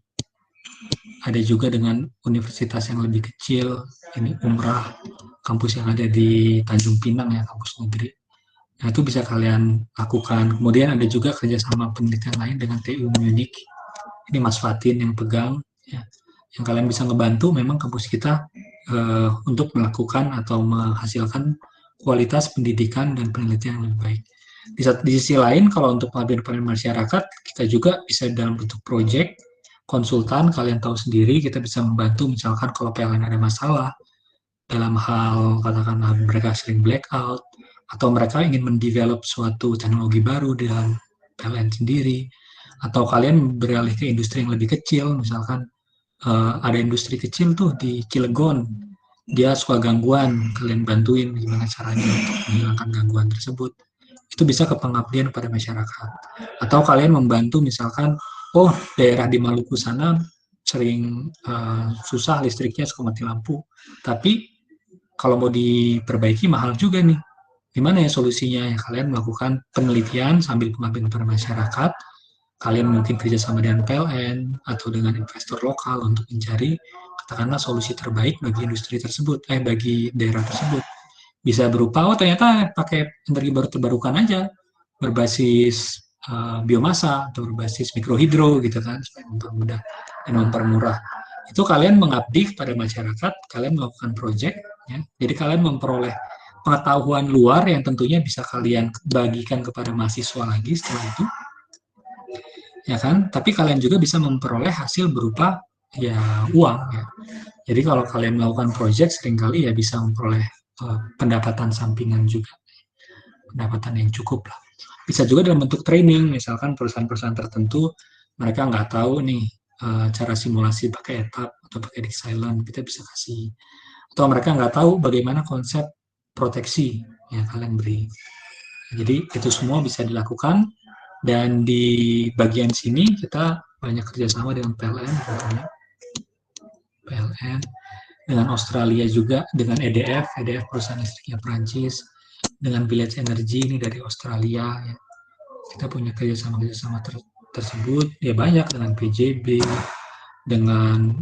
ada juga dengan universitas yang lebih kecil, ini Umrah, kampus yang ada di Tanjung Pinang ya, kampus negeri. Nah, itu bisa kalian lakukan. Kemudian ada juga kerjasama penelitian lain dengan TU Munich, ini Mas Fatin yang pegang, ya, yang kalian bisa ngebantu memang kampus kita untuk melakukan atau menghasilkan kualitas pendidikan dan penelitian yang lebih baik. Di sisi lain, kalau untuk pengabdian masyarakat, kita juga bisa dalam bentuk proyek, konsultan, kalian tahu sendiri, kita bisa membantu misalkan kalau PLN ada masalah, dalam hal katakanlah mereka sering blackout, atau mereka ingin mendevelop suatu teknologi baru dalam PLN sendiri, atau kalian beralih ke industri yang lebih kecil, misalkan ada industri kecil tuh di Cilegon, dia suka gangguan, kalian bantuin gimana caranya untuk menghilangkan gangguan tersebut. Itu bisa ke pengabdian pada masyarakat. Atau kalian membantu misalkan, daerah di Maluku sana sering susah listriknya, suka mati lampu. Tapi kalau mau diperbaiki mahal juga nih. Gimana ya solusinya? Ya, kalian melakukan penelitian sambil pengabdian pada masyarakat. Kalian mungkin kerjasama dengan PLN atau dengan investor lokal untuk mencari katakanlah solusi terbaik bagi industri tersebut, bagi daerah tersebut. Bisa berupa, ternyata pakai energi baru terbarukan aja, berbasis biomasa atau berbasis mikrohidro gitu kan, supaya mempermudah dan mempermurah. Itu kalian mengabdi kepada masyarakat, kalian melakukan proyek, ya. Jadi kalian memperoleh pengetahuan luar yang tentunya bisa kalian bagikan kepada mahasiswa lagi setelah itu, ya kan? Tapi kalian juga bisa memperoleh hasil berupa ya uang ya. Jadi kalau kalian melakukan proyek seringkali ya bisa memperoleh pendapatan sampingan juga, pendapatan yang cukup lah. Bisa juga dalam bentuk training, misalkan perusahaan-perusahaan tertentu mereka nggak tahu nih cara simulasi pakai etap atau pakai Dixilant, kita bisa kasih. Atau mereka nggak tahu bagaimana konsep proteksi yang kalian beri. Jadi itu semua bisa dilakukan, dan di bagian sini kita banyak kerjasama dengan PLN tentunya. PLN, dengan Australia juga, dengan EDF perusahaan listriknya Prancis, dengan Village Energy ini dari Australia. Ya. Kita punya kerjasama tersebut, ya banyak dengan PJB, dengan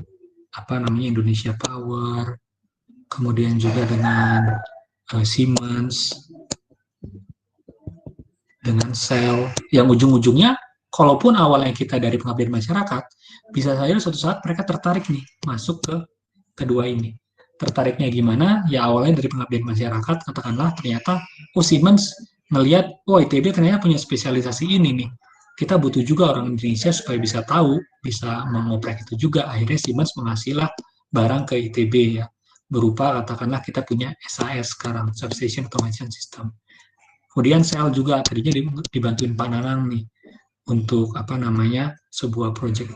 Indonesia Power, kemudian juga dengan Siemens, dengan Shell, yang ujung-ujungnya, kalaupun awalnya kita dari pengabdian masyarakat, bisa saja suatu saat mereka tertarik nih masuk ke kedua ini. Tertariknya gimana? Ya awalnya dari pengabdian masyarakat, katakanlah ternyata Siemens melihat, ITB ternyata punya spesialisasi ini nih. Kita butuh juga orang Indonesia supaya bisa tahu, bisa mengoprek itu juga. Akhirnya Siemens mengasihlah barang ke ITB ya. Berupa katakanlah kita punya SAS sekarang, Substation Automation System. Kemudian Shell juga tadinya dibantuin Pak Nanang nih untuk sebuah proyek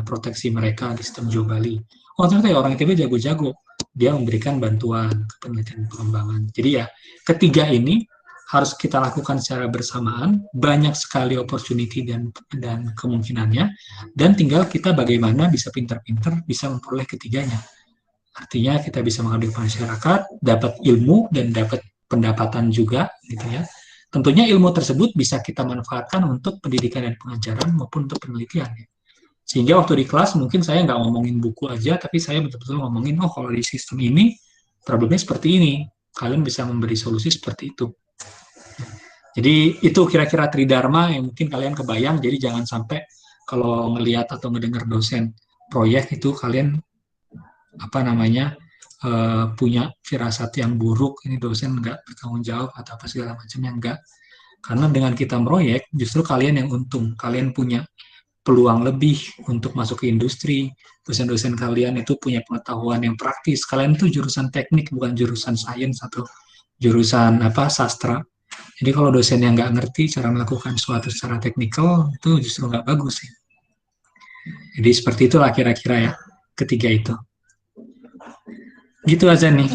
proteksi mereka di sistem Jawa Bali. Ternyata ya orang ITB jago-jago, dia memberikan bantuan ke penelitian pengembangan. Jadi ya ketiga ini harus kita lakukan secara bersamaan, banyak sekali opportunity dan kemungkinannya, dan tinggal kita bagaimana bisa pintar-pintar bisa memperoleh ketiganya. Artinya kita bisa mengabdi masyarakat, dapat ilmu dan dapat pendapatan juga, gitu ya. Tentunya ilmu tersebut bisa kita manfaatkan untuk pendidikan dan pengajaran maupun untuk penelitian. Ya. Sehingga waktu di kelas mungkin saya nggak ngomongin buku aja, tapi saya betul-betul ngomongin, oh kalau di sistem ini, problemnya seperti ini. Kalian bisa memberi solusi seperti itu. Jadi itu kira-kira tridharma yang mungkin kalian kebayang, jadi jangan sampai kalau ngelihat atau ngedengar dosen proyek itu kalian punya firasat yang buruk, ini dosen nggak bertanggung jawab atau apa segala macamnya, enggak. Karena dengan kita meroyek, justru kalian yang untung, kalian punya peluang lebih untuk masuk ke industri, dosen-dosen kalian itu punya pengetahuan yang praktis, kalian itu jurusan teknik, bukan jurusan sains atau jurusan sastra. Jadi kalau dosen yang nggak ngerti cara melakukan sesuatu secara teknikal, itu justru nggak bagus sih. Jadi seperti itulah kira-kira ya, ketiga itu. Gitu aja nih.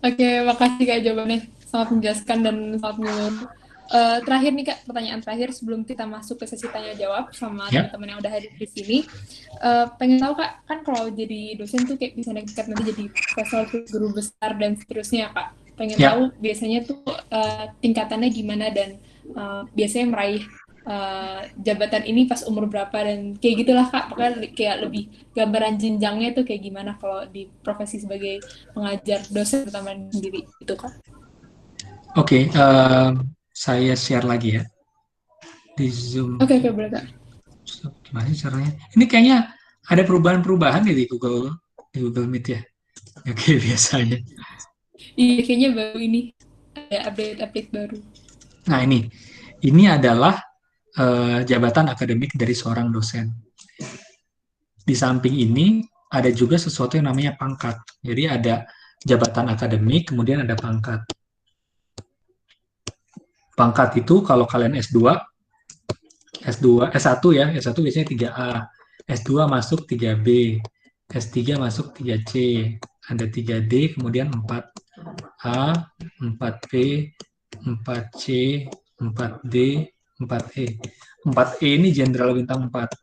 Oke, makasih Kak jawabannya. Sangat menjelaskan dan sangat menyeluruh. Terakhir nih Kak, pertanyaan terakhir sebelum kita masuk ke sesi tanya-jawab sama teman-teman yang udah hadir di sini. Pengen tahu Kak, kan kalau jadi dosen tuh kayak bisa nekat nanti jadi profesor, guru besar, dan seterusnya Kak. Pengen tahu biasanya tuh tingkatannya gimana dan biasanya meraih jabatan ini pas umur berapa dan kayak gitulah Kak. Pokoknya kayak lebih gambaran jenjangnya tuh kayak gimana kalau di profesi sebagai pengajar dosen terutama sendiri itu Kak. Oke, saya share lagi ya di Zoom. Oke, boleh Kak. Gimana caranya? Ini kayaknya ada perubahan-perubahan nih di Google Meet ya. Oke, biasanya. Iya, kayaknya baru ini ada update baru. Nah ini adalah jabatan akademik dari seorang dosen. Di samping ini ada juga sesuatu yang namanya pangkat. Jadi ada jabatan akademik, kemudian ada pangkat. Pangkat itu kalau kalian S1 ya, S1 biasanya 3A, S2 masuk 3B, S3 masuk 3C, ada 3D, kemudian 4A, 4B, 4C, 4D, 4E. 4E ini jenderal bintang 4.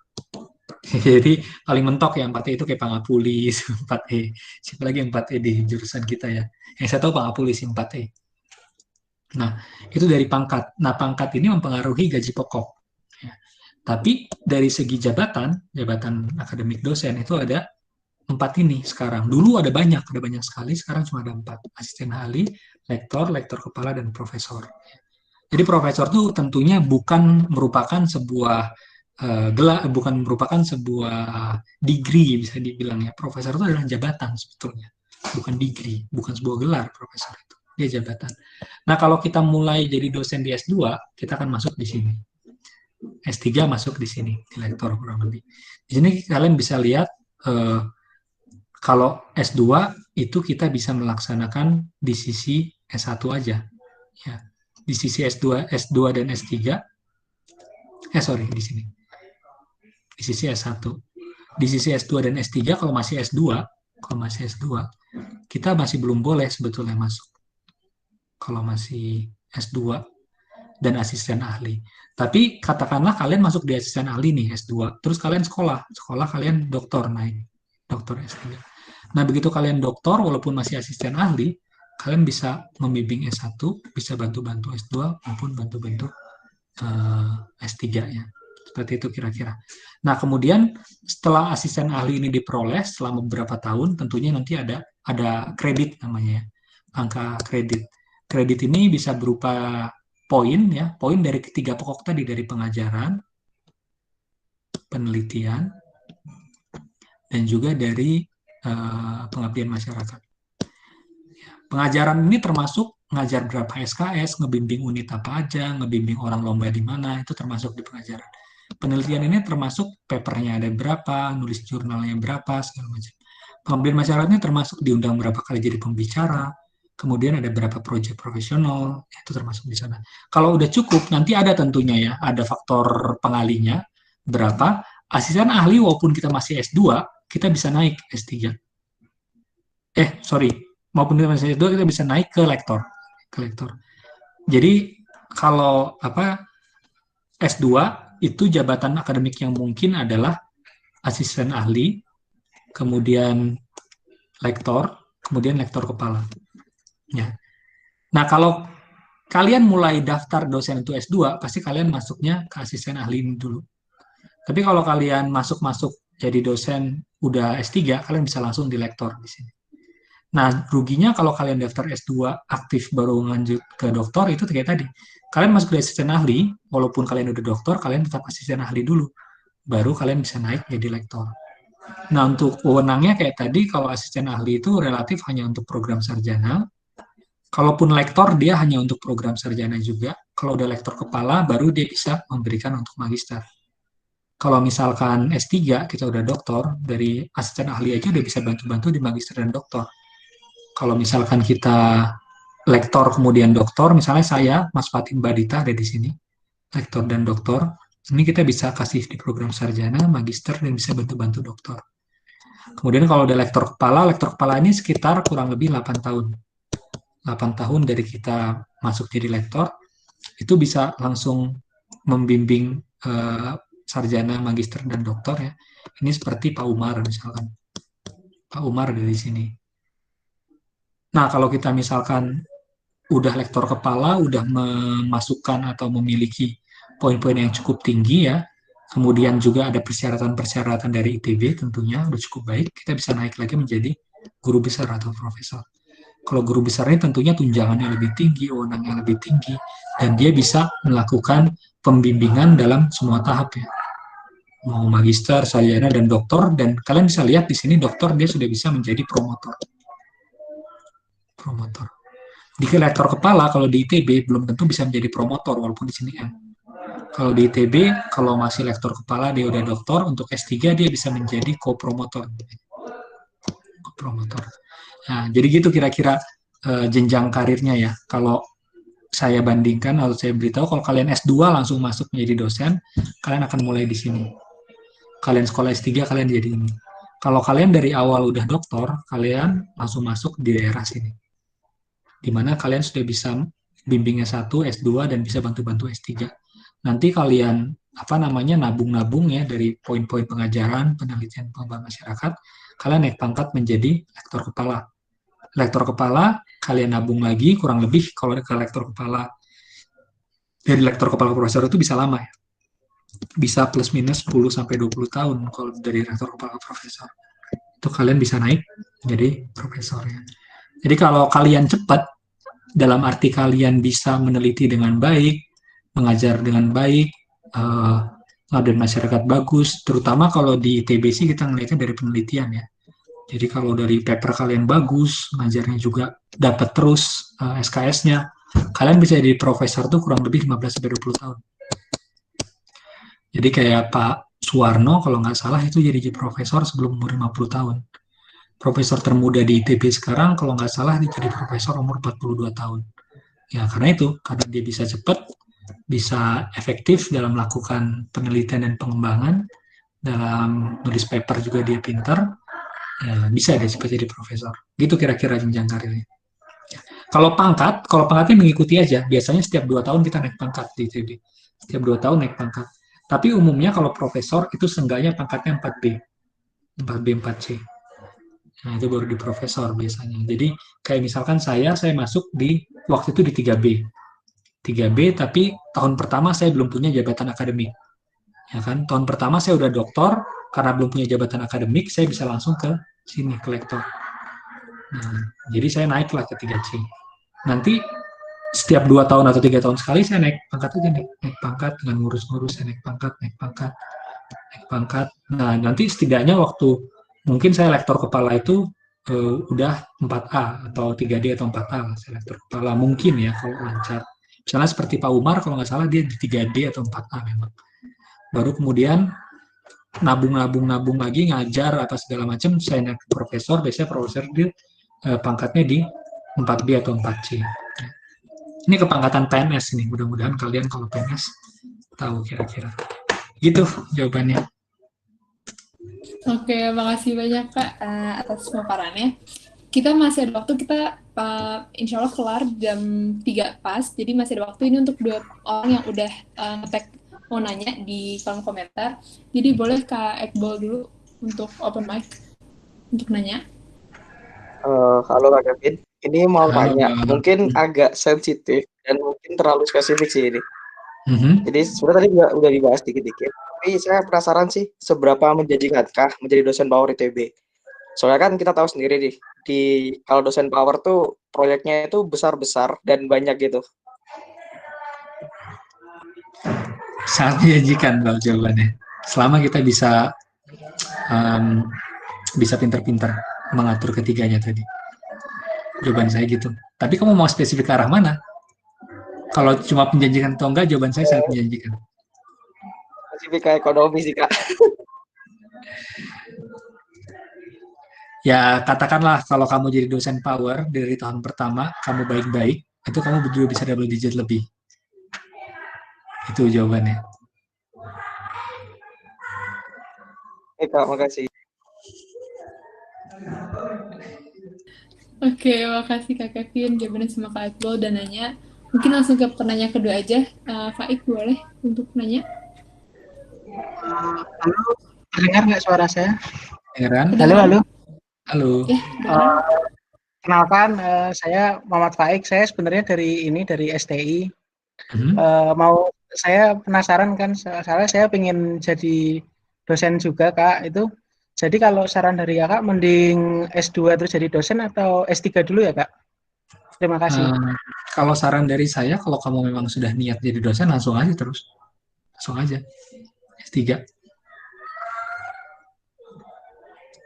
Jadi paling mentok ya 4E itu kayak Pangapulis, 4E. Siapa lagi yang 4E di jurusan kita ya? Yang saya tahu Pangapulis 4E. Nah, itu dari pangkat. Nah, pangkat ini mempengaruhi gaji pokok. Ya. Tapi dari segi jabatan akademik dosen itu ada 4 ini sekarang. Dulu ada banyak sekali, sekarang cuma ada 4. Asisten ahli, lektor kepala, dan profesor. Jadi profesor itu tentunya bukan merupakan sebuah bukan merupakan sebuah degree bisa dibilang ya. Profesor itu adalah jabatan sebetulnya, bukan degree, bukan sebuah gelar profesor itu. Dia jabatan. Nah, kalau kita mulai jadi dosen di S2, kita akan masuk di sini. S3 masuk di sini, di lektor kurang lebih. Di sini kalian bisa lihat kalau S2 itu kita bisa melaksanakan di sisi S1 aja. Ya. Di sisi S2 dan S3. Di sini. Di sisi S1. Di sisi S2 dan S3 kalau masih S2, kita masih belum boleh sebetulnya masuk. Kalau masih S2 dan asisten ahli. Tapi katakanlah kalian masuk di asisten ahli nih S2, terus kalian sekolah kalian doktor naik, doktor S3. Nah, begitu kalian doktor walaupun masih asisten ahli, kalian bisa membimbing S1, bisa bantu-bantu S2 maupun bantu-bantu S3 ya. Seperti itu kira-kira. Nah, kemudian setelah asisten ahli ini diperoleh selama beberapa tahun, tentunya nanti ada kredit namanya ya. Angka kredit. Kredit ini bisa berupa poin ya, poin dari ketiga pokok tadi, dari pengajaran, penelitian, dan juga dari pengabdian masyarakat. Pengajaran ini termasuk ngajar berapa SKS, ngebimbing unit apa aja, ngebimbing orang lomba di mana, itu termasuk di pengajaran. Penelitian ini termasuk papernya ada berapa, nulis jurnalnya berapa, segala macam. Pengabdian masyarakat ini termasuk diundang berapa kali jadi pembicara, kemudian ada berapa proyek profesional, itu termasuk di sana. Kalau udah cukup, nanti ada tentunya ya, ada faktor pengalinya, berapa, asisten ahli walaupun kita masih S2, kita bisa naik S3. Maupun kita masih S2, kita bisa naik ke lektor. Jadi kalau S2 itu jabatan akademik yang mungkin adalah asisten ahli, kemudian lektor, kemudian lektor kepala. Ya. Nah, kalau kalian mulai daftar dosen untuk S2, pasti kalian masuknya ke asisten ahli ini dulu. Tapi kalau kalian masuk-masuk jadi dosen udah S3, kalian bisa langsung di lektor di sini. Nah, ruginya kalau kalian daftar S2 aktif baru lanjut ke doktor, itu kayak tadi. Kalian masuk ke asisten ahli, walaupun kalian udah doktor, kalian tetap asisten ahli dulu. Baru kalian bisa naik jadi lektor. Nah, untuk wewenangnya kayak tadi, kalau asisten ahli itu relatif hanya untuk program sarjana. Kalaupun lektor, dia hanya untuk program sarjana juga. Kalau udah lektor kepala, baru dia bisa memberikan untuk magister. Kalau misalkan S3, kita udah doktor, dari asisten ahli aja udah bisa bantu-bantu di magister dan doktor. Kalau misalkan kita lektor kemudian doktor, misalnya saya, Mas Fatim Badita ada di sini, lektor dan doktor, ini kita bisa kasih di program sarjana, magister, dan bisa bantu-bantu doktor. Kemudian kalau udah lektor kepala ini sekitar kurang lebih 8 tahun. 8 tahun dari kita masuk jadi lektor, itu bisa langsung membimbing sarjana, magister, dan doktor ya. Ini seperti Pak Umar misalkan. Pak Umar dari sini. Nah, kalau kita misalkan udah lektor kepala, udah memasukkan atau memiliki poin-poin yang cukup tinggi ya, kemudian juga ada persyaratan-persyaratan dari ITB tentunya udah cukup baik, kita bisa naik lagi menjadi guru besar atau profesor. Kalau guru besar ini tentunya tunjangannya lebih tinggi, wewenangnya lebih tinggi, dan dia bisa melakukan pembimbingan dalam semua tahap ya. Mau magister, sarjana, dan doktor, dan kalian bisa lihat di sini doktor dia sudah bisa menjadi promotor. Di lektor kepala kalau di ITB belum tentu bisa menjadi promotor walaupun di sini M. Kalau di ITB kalau masih lektor kepala dia udah doktor, untuk S3 dia bisa menjadi co-promotor. Nah, jadi gitu kira-kira jenjang karirnya ya. Kalau saya bandingkan atau saya beritahu kalau kalian S2 langsung masuk menjadi dosen, kalian akan mulai di sini. Kalian sekolah S3 kalian jadi ini. Kalau kalian dari awal udah doktor, kalian langsung masuk di daerah sini. Di mana kalian sudah bisa bimbing S1, S2 dan bisa bantu-bantu S3. Nanti kalian nabung-nabung ya dari poin-poin pengajaran, penelitian pengembangan masyarakat, kalian naik pangkat menjadi lektor kepala. Lektor kepala, kalian nabung lagi, kurang lebih kalau ke lektor kepala, dari lektor kepala profesor itu bisa lama ya. Bisa plus minus 10-20 tahun kalau dari lektor kepala profesor. Itu kalian bisa naik jadi profesor ya. Jadi kalau kalian cepat, dalam arti kalian bisa meneliti dengan baik, mengajar dengan baik, dan masyarakat bagus, terutama kalau di ITB sih kita ngelihatnya dari penelitian ya. Jadi kalau dari paper kalian bagus, ngajarnya juga dapat terus SKS-nya, kalian bisa jadi profesor tuh kurang lebih 15-20 tahun. Jadi kayak Pak Suwarno kalau nggak salah itu jadi profesor sebelum umur 50 tahun. Profesor termuda di ITB sekarang kalau nggak salah dia jadi profesor umur 42 tahun. Ya karena itu, karena dia bisa cepat, bisa efektif dalam melakukan penelitian dan pengembangan, dalam nulis paper juga dia pintar, ya, bisa dia cepat jadi profesor. Gitu kira-kira jenjang karirnya. Kalau pangkatnya mengikuti aja. Biasanya setiap 2 tahun kita naik pangkat di ITB. Setiap 2 tahun naik pangkat. Tapi umumnya kalau profesor itu seenggaknya pangkatnya 4B. 4B, 4C. Nah, itu baru di profesor biasanya. Jadi kayak misalkan saya masuk waktu itu di 3B. 3B, tapi tahun pertama saya belum punya jabatan akademik. Ya kan? Tahun pertama saya udah doktor, karena belum punya jabatan akademik, saya bisa langsung ke sini, ke lektor. Nah, jadi saya naiklah ke 3C. Nanti setiap 2 tahun atau 3 tahun sekali saya naik pangkat aja, naik pangkat dengan ngurus-ngurus, saya naik pangkat. Nah, nanti setidaknya waktu mungkin saya lektor kepala itu udah 4A atau 3D atau 4A, saya lektor kepala mungkin ya kalau lancar. Misalnya seperti Pak Umar kalau nggak salah dia di 3D atau 4A memang. Baru kemudian nabung lagi ngajar apa segala macam, saya naik profesor, biasanya profesor dia pangkatnya di 4B atau 4C. Ini kepangkatan PNS nih, mudah-mudahan kalian kalau PNS tahu kira-kira. Gitu jawabannya. Oke, makasih banyak Kak atas pemaparannya. kita masih ada waktu, kita insya Allah kelar jam 3 pas, jadi masih ada waktu ini untuk 2 orang yang udah nge-tag mau nanya di kolom komentar. Jadi boleh Kak Iqbal dulu untuk open mic untuk nanya. Halo Kak Kevin, ini mau Halo, tanya, Bang. mungkin agak sensitif dan mungkin terlalu spesifik sih ini. Mhm. Jadi sebenarnya tadi udah dibahas dikit-dikit, tapi saya penasaran sih seberapa menjanjikankah menjadi dosen Power ITB. Soalnya kan kita tahu sendiri nih, kalau dosen Power tuh proyeknya itu besar-besar dan banyak gitu. Sangat menjanjikan Bang jawabannya. Selama kita bisa pintar-pintar mengatur ketiganya tadi. Jawaban saya gitu. Tapi kamu mau spesifik ke arah mana? Kalau cuma menjanjikan atau enggak, jawaban saya sangat menjanjikan. Spesifik ke ekonomi sih Kak. Ya, katakanlah kalau kamu jadi dosen Power dari tahun pertama, kamu baik-baik, itu kamu juga bisa double digit lebih. Itu jawabannya. Oke Kak, makasih. Oke, makasih Kak Kevin jawabannya sama Kak Iqbal dan nanya. Mungkin langsung ke penanya kedua aja. Kak Ik boleh untuk nanya? Halo, terdengar nggak suara saya? Dengeran? Halo. Halo. Ya, dengar. Kenalkan, saya Muhammad Faik. Saya sebenarnya dari STI. Saya penasaran kan, soalnya saya pengen jadi dosen juga Kak. Itu jadi kalau saran dari Kakak, mending S2 terus jadi dosen atau S3 dulu ya Kak? Terima kasih. Kalau saran dari saya, kalau kamu memang sudah niat jadi dosen, langsung aja terus. Langsung aja. S3.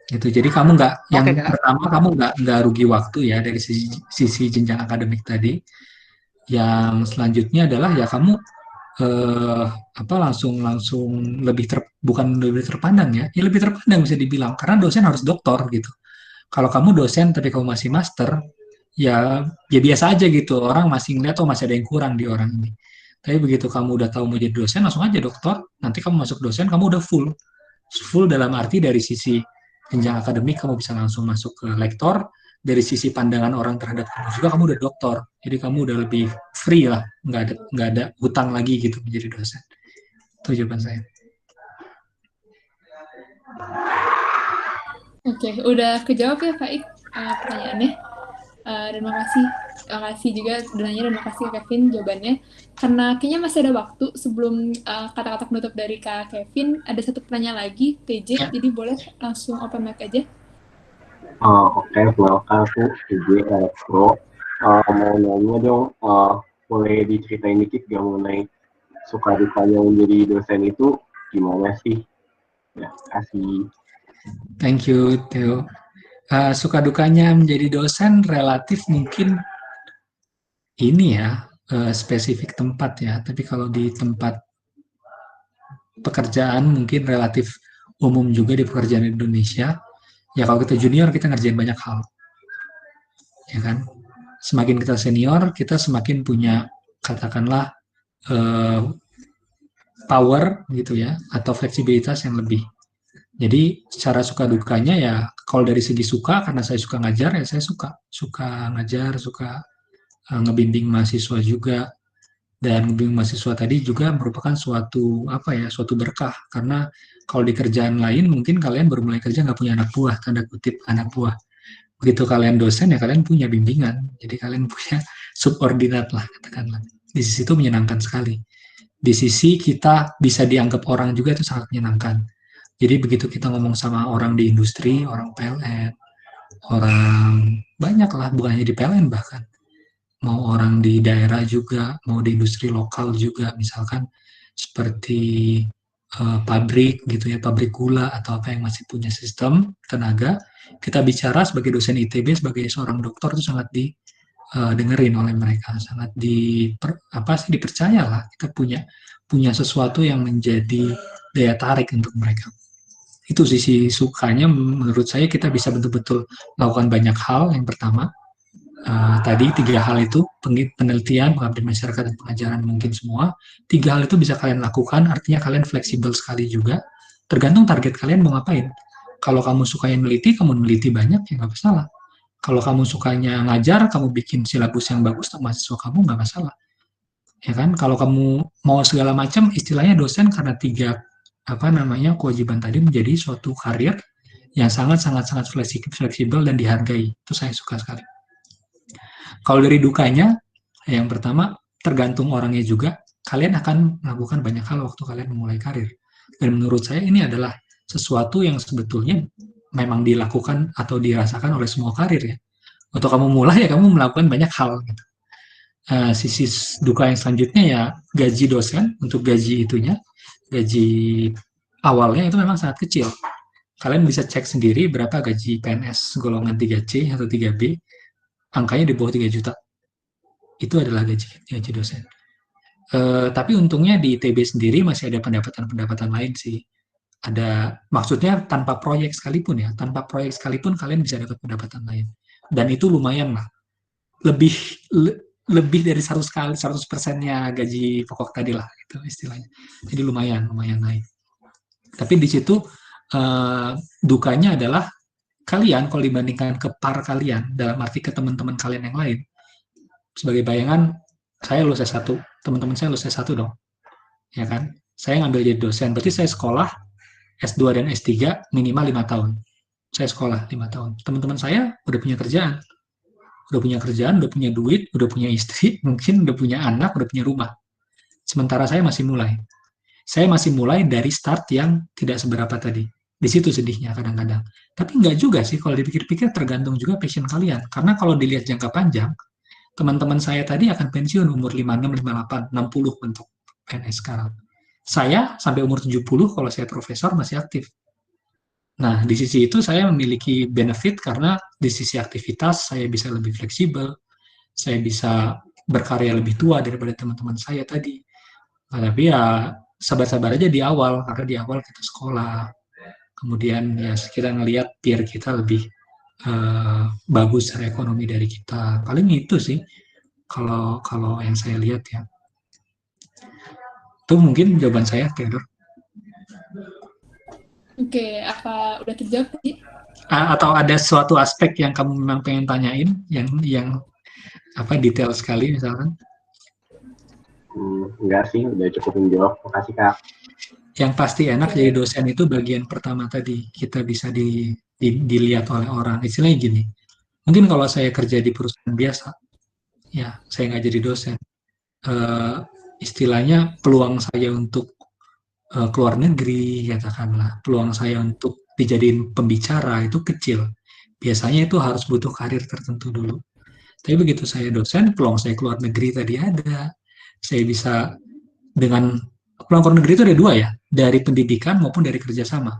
Gitu. Jadi kamu yang pertama kamu nggak rugi waktu ya dari sisi jenjang akademik tadi. Yang selanjutnya adalah ya kamu langsung bukan lebih terpandang ya lebih terpandang bisa dibilang karena dosen harus doktor gitu. Kalau kamu dosen tapi kamu masih master ya biasa aja gitu, orang masih ngeliat masih ada yang kurang di orang ini. Tapi begitu kamu udah tahu mau jadi dosen, langsung aja doktor. Nanti kamu masuk dosen, kamu udah full dalam arti dari sisi jenjang akademik kamu bisa langsung masuk ke lektor. Dari sisi pandangan orang terhadap kamu juga kamu udah doktor, jadi kamu udah lebih free lah, nggak ada hutang lagi gitu menjadi dosen. Itu jawaban saya. Oke, udah kejawab ya Kak Ik pertanyaannya. Terima kasih juga udah nanya dan makasih Kak Kevin jawabannya. Karena kayaknya masih ada waktu sebelum kata-kata penutup dari Kak Kevin, ada satu pertanyaan lagi TJ, jadi boleh langsung open mic aja. Oke, welcome to TJ Elektro. Mau nanya dong, boleh diceritain dikit gak mengenai suka dukanya menjadi dosen itu gimana sih? Ya, kasih. Thank you, Theo. Suka dukanya menjadi dosen relatif mungkin ini ya, spesifik tempat ya. Tapi kalau di tempat pekerjaan mungkin relatif umum juga di pekerjaan Indonesia. Ya kalau kita junior kita ngerjain banyak hal. Ya kan? Semakin kita senior, kita semakin punya katakanlah power gitu ya, atau fleksibilitas yang lebih. Jadi secara suka dukanya ya kalau dari segi suka, karena saya suka ngajar ya saya suka ngajar, suka ngebimbing mahasiswa juga. Dan ngebimbing mahasiswa tadi juga merupakan suatu berkah, karena kalau di kerjaan lain mungkin kalian baru mulai kerja nggak punya anak buah, tanda kutip anak buah. Begitu kalian dosen ya kalian punya bimbingan, jadi kalian punya subordinat lah katakanlah. Di sisi itu menyenangkan sekali. Di sisi kita bisa dianggap orang juga itu sangat menyenangkan. Jadi begitu kita ngomong sama orang di industri, orang PLN, orang banyak lah, bukan hanya di PLN bahkan, mau orang di daerah juga, mau di industri lokal juga, misalkan seperti pabrik gitu ya, pabrik gula atau apa yang masih punya sistem tenaga, kita bicara sebagai dosen ITB, sebagai seorang dokter itu sangat dengerin oleh mereka, sangat dipercaya lah, kita punya sesuatu yang menjadi daya tarik untuk mereka. Itu sisi sukanya menurut saya, kita bisa betul-betul melakukan banyak hal. Yang pertama tadi 3 hal itu, penelitian, pengabdian masyarakat, dan pengajaran mungkin semua. 3 hal itu bisa kalian lakukan, artinya kalian fleksibel sekali juga, tergantung target kalian mau ngapain. Kalau kamu suka yang meliti, kamu meliti banyak ya nggak masalah. Kalau kamu sukanya ngajar, kamu bikin silabus yang bagus untuk mahasiswa kamu, nggak masalah. Ya kan? Kalau kamu mau segala macam, istilahnya dosen karena tiga kewajiban tadi menjadi suatu karir yang sangat fleksibel dan dihargai. Itu saya suka sekali. Kalau dari dukanya, yang pertama tergantung orangnya juga. Kalian akan melakukan banyak hal waktu kalian memulai karir. Dan menurut saya ini adalah sesuatu yang sebetulnya memang dilakukan atau dirasakan oleh semua karir ya. Waktu kamu mulai ya kamu melakukan banyak hal. Gitu. Sisi duka yang selanjutnya ya gaji dosen untuk gaji awalnya itu memang sangat kecil. Kalian bisa cek sendiri berapa gaji PNS golongan 3C atau 3B, angkanya di bawah 3 juta. Itu adalah gaji dosen. Tapi untungnya di ITB sendiri masih ada pendapatan-pendapatan lain sih. Maksudnya tanpa proyek sekalipun kalian bisa dapat pendapatan lain. Dan itu lumayan lah. Lebih dari 100%-nya gaji pokok tadi lah itu istilahnya. Jadi lumayan naik. Tapi di situ dukanya adalah kalian kalau dibandingkan ke par kalian dalam arti ke teman-teman kalian yang lain. Sebagai bayangan, saya lulus S1, teman-teman saya lulus S1 dong. Ya kan? Saya ngambil jadi dosen, berarti saya sekolah S2 dan S3 minimal 5 tahun. Saya sekolah 5 tahun. Teman-teman saya udah punya kerjaan, udah punya duit, udah punya istri, mungkin udah punya anak, udah punya rumah. Sementara saya masih mulai. Saya masih mulai dari start yang tidak seberapa tadi. Di situ sedihnya kadang-kadang. Tapi nggak juga sih, kalau dipikir-pikir tergantung juga passion kalian. Karena kalau dilihat jangka panjang, teman-teman saya tadi akan pensiun umur 56, 58, 60 untuk PNS sekarang. Saya sampai umur 70 kalau saya profesor masih aktif. Nah, di sisi itu saya memiliki benefit karena di sisi aktivitas saya bisa lebih fleksibel, saya bisa berkarya lebih tua daripada teman-teman saya tadi. Nah, tapi ya sabar-sabar aja di awal, karena di awal kita sekolah, kemudian ya kita ngelihat peer kita lebih bagus secara ekonomi dari kita. Paling itu sih kalau yang saya lihat ya. Itu mungkin jawaban saya, Theodor. Oke, apa udah terjawab tadi? Atau ada suatu aspek yang kamu memang pengen tanyain, yang detail sekali misalkan? Enggak sih, udah cukup menjawab. Makasih Kak. Yang pasti enak jadi dosen itu bagian pertama tadi, kita bisa dilihat oleh orang. Istilahnya gini, mungkin kalau saya kerja di perusahaan biasa, ya saya nggak jadi dosen. Istilahnya peluang saya untuk keluar negeri, katakanlah, peluang saya untuk dijadiin pembicara itu kecil. Biasanya itu harus butuh karir tertentu dulu. Tapi begitu saya dosen, peluang saya keluar negeri tadi ada. Saya bisa dengan peluang keluar negeri itu ada dua ya, dari pendidikan maupun dari kerjasama.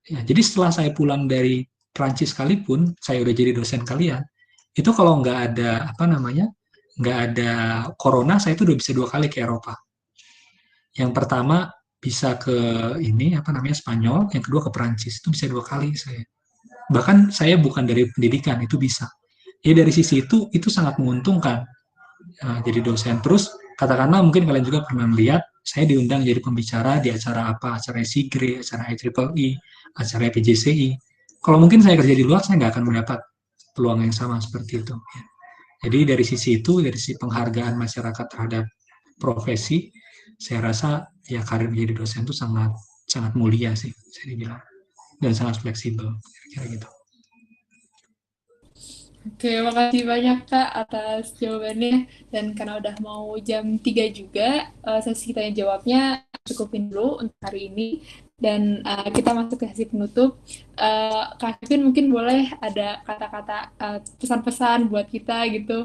Ya, jadi setelah saya pulang dari Prancis sekalipun, saya udah jadi dosen kalian. Itu kalau nggak ada nggak ada corona, saya itu udah bisa 2 kali ke Eropa. Yang pertama bisa ke Spanyol, yang kedua ke Prancis. Itu bisa 2 kali saya. Bahkan saya bukan dari pendidikan, itu bisa. Ya dari sisi itu sangat menguntungkan. Jadi dosen. Terus katakanlah mungkin kalian juga pernah melihat saya diundang jadi pembicara di acara apa, acara SIGRE, acara IEEE, acara PJCI. Kalau mungkin saya kerja di luar, saya nggak akan mendapat peluang yang sama seperti itu. Jadi dari sisi itu, dari sisi penghargaan masyarakat terhadap profesi, saya rasa ya karir menjadi dosen itu sangat mulia sih, saya dibilang, dan sangat fleksibel, kira-kira gitu. Oke, makasih banyak Kak atas jawabannya. Dan karena udah mau jam 3 juga, sesi tanya jawabnya cukupin dulu untuk hari ini. Dan kita masuk ke sesi penutup. Kak Kevin mungkin boleh ada kata-kata pesan-pesan buat kita gitu,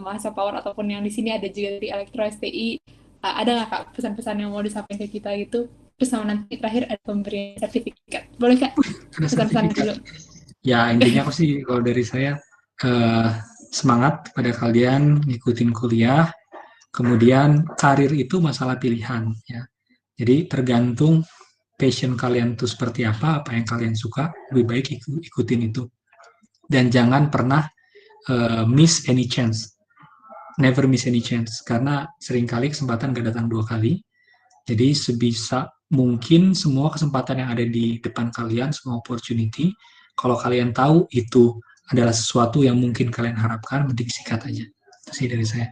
mahasiswa Power ataupun yang di sini ada juga dari Elektro STI. Ada nggak Kak pesan-pesan yang mau disampaikan ke kita gitu? Terus sama nanti terakhir ada pemberian sertifikat. Boleh Kak? Pesan-pesan dulu. Ya intinya aku sih kalau dari saya semangat pada kalian ngikutin kuliah, kemudian karir itu masalah pilihan ya. Jadi tergantung passion kalian itu seperti apa yang kalian suka, lebih baik ikutin itu. Dan jangan pernah miss any chance. Never miss any chance, karena seringkali kesempatan gak datang 2 kali. Jadi sebisa mungkin semua kesempatan yang ada di depan kalian, semua opportunity, kalau kalian tahu itu adalah sesuatu yang mungkin kalian harapkan, mending sikat aja. Itu sih dari saya.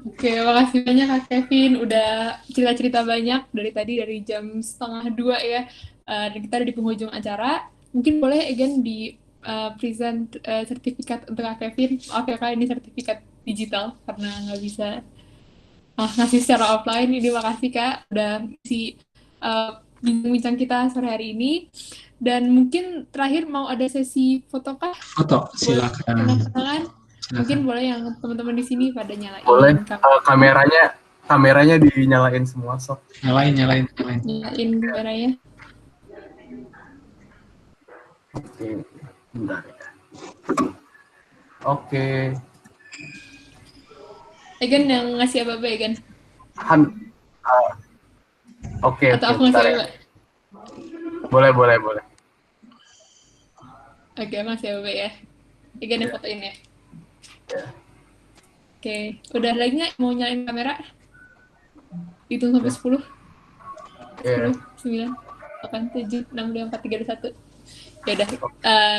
Oke, makasih banyak Kak Kevin. Udah cerita-cerita banyak dari jam 1:30 ya. Dan kita ada di penghujung acara. Mungkin boleh again di present sertifikat untuk Kak Kevin. Maaf ya Kak, ini sertifikat digital karena nggak bisa ngasih secara offline. Ini makasih Kak udah isi bincang-bincang kita sore hari ini. Dan mungkin terakhir mau ada sesi foto kah? Foto, silakan. Mungkin boleh yang teman-teman di sini pada nyalain. Boleh, kameranya dinyalain semua, sok. Nyalain kameranya. Oke, bentar ya. Oke. Egan yang ngasih apa-apa, Egan? Oke. Atau aku ngasih apa-apa? Boleh. Oke, ngasih apa-apa ya. Egan yang fotoin ya. Oke, udah lagi nggak mau nyalain kamera? Hitung sampai 10. 10, 9, 8, 7, 6, 5, 4, 3, 2, 1. Ya udah,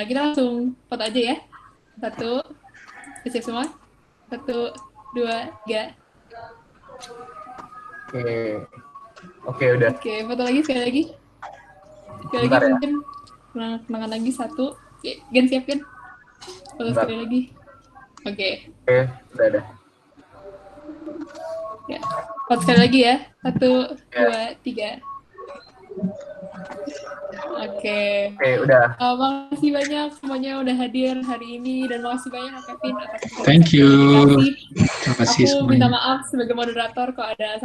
kita langsung foto aja ya. 1, siap semua. 1, 2, 3. Oke, udah. Oke, foto lagi sekali lagi. Sekali lagi mungkin kenangan lagi 1. Gan siap kan? Foto sekali lagi. Oke, udah. Ya, foto sekali lagi ya. 1, 2, 3. Oke, udah. Makasih banyak semuanya udah hadir hari ini dan makasih banyak Kak Kevin atas Thank you. Terima kasih Aku semuanya. minta maaf sebagai moderator kalau ada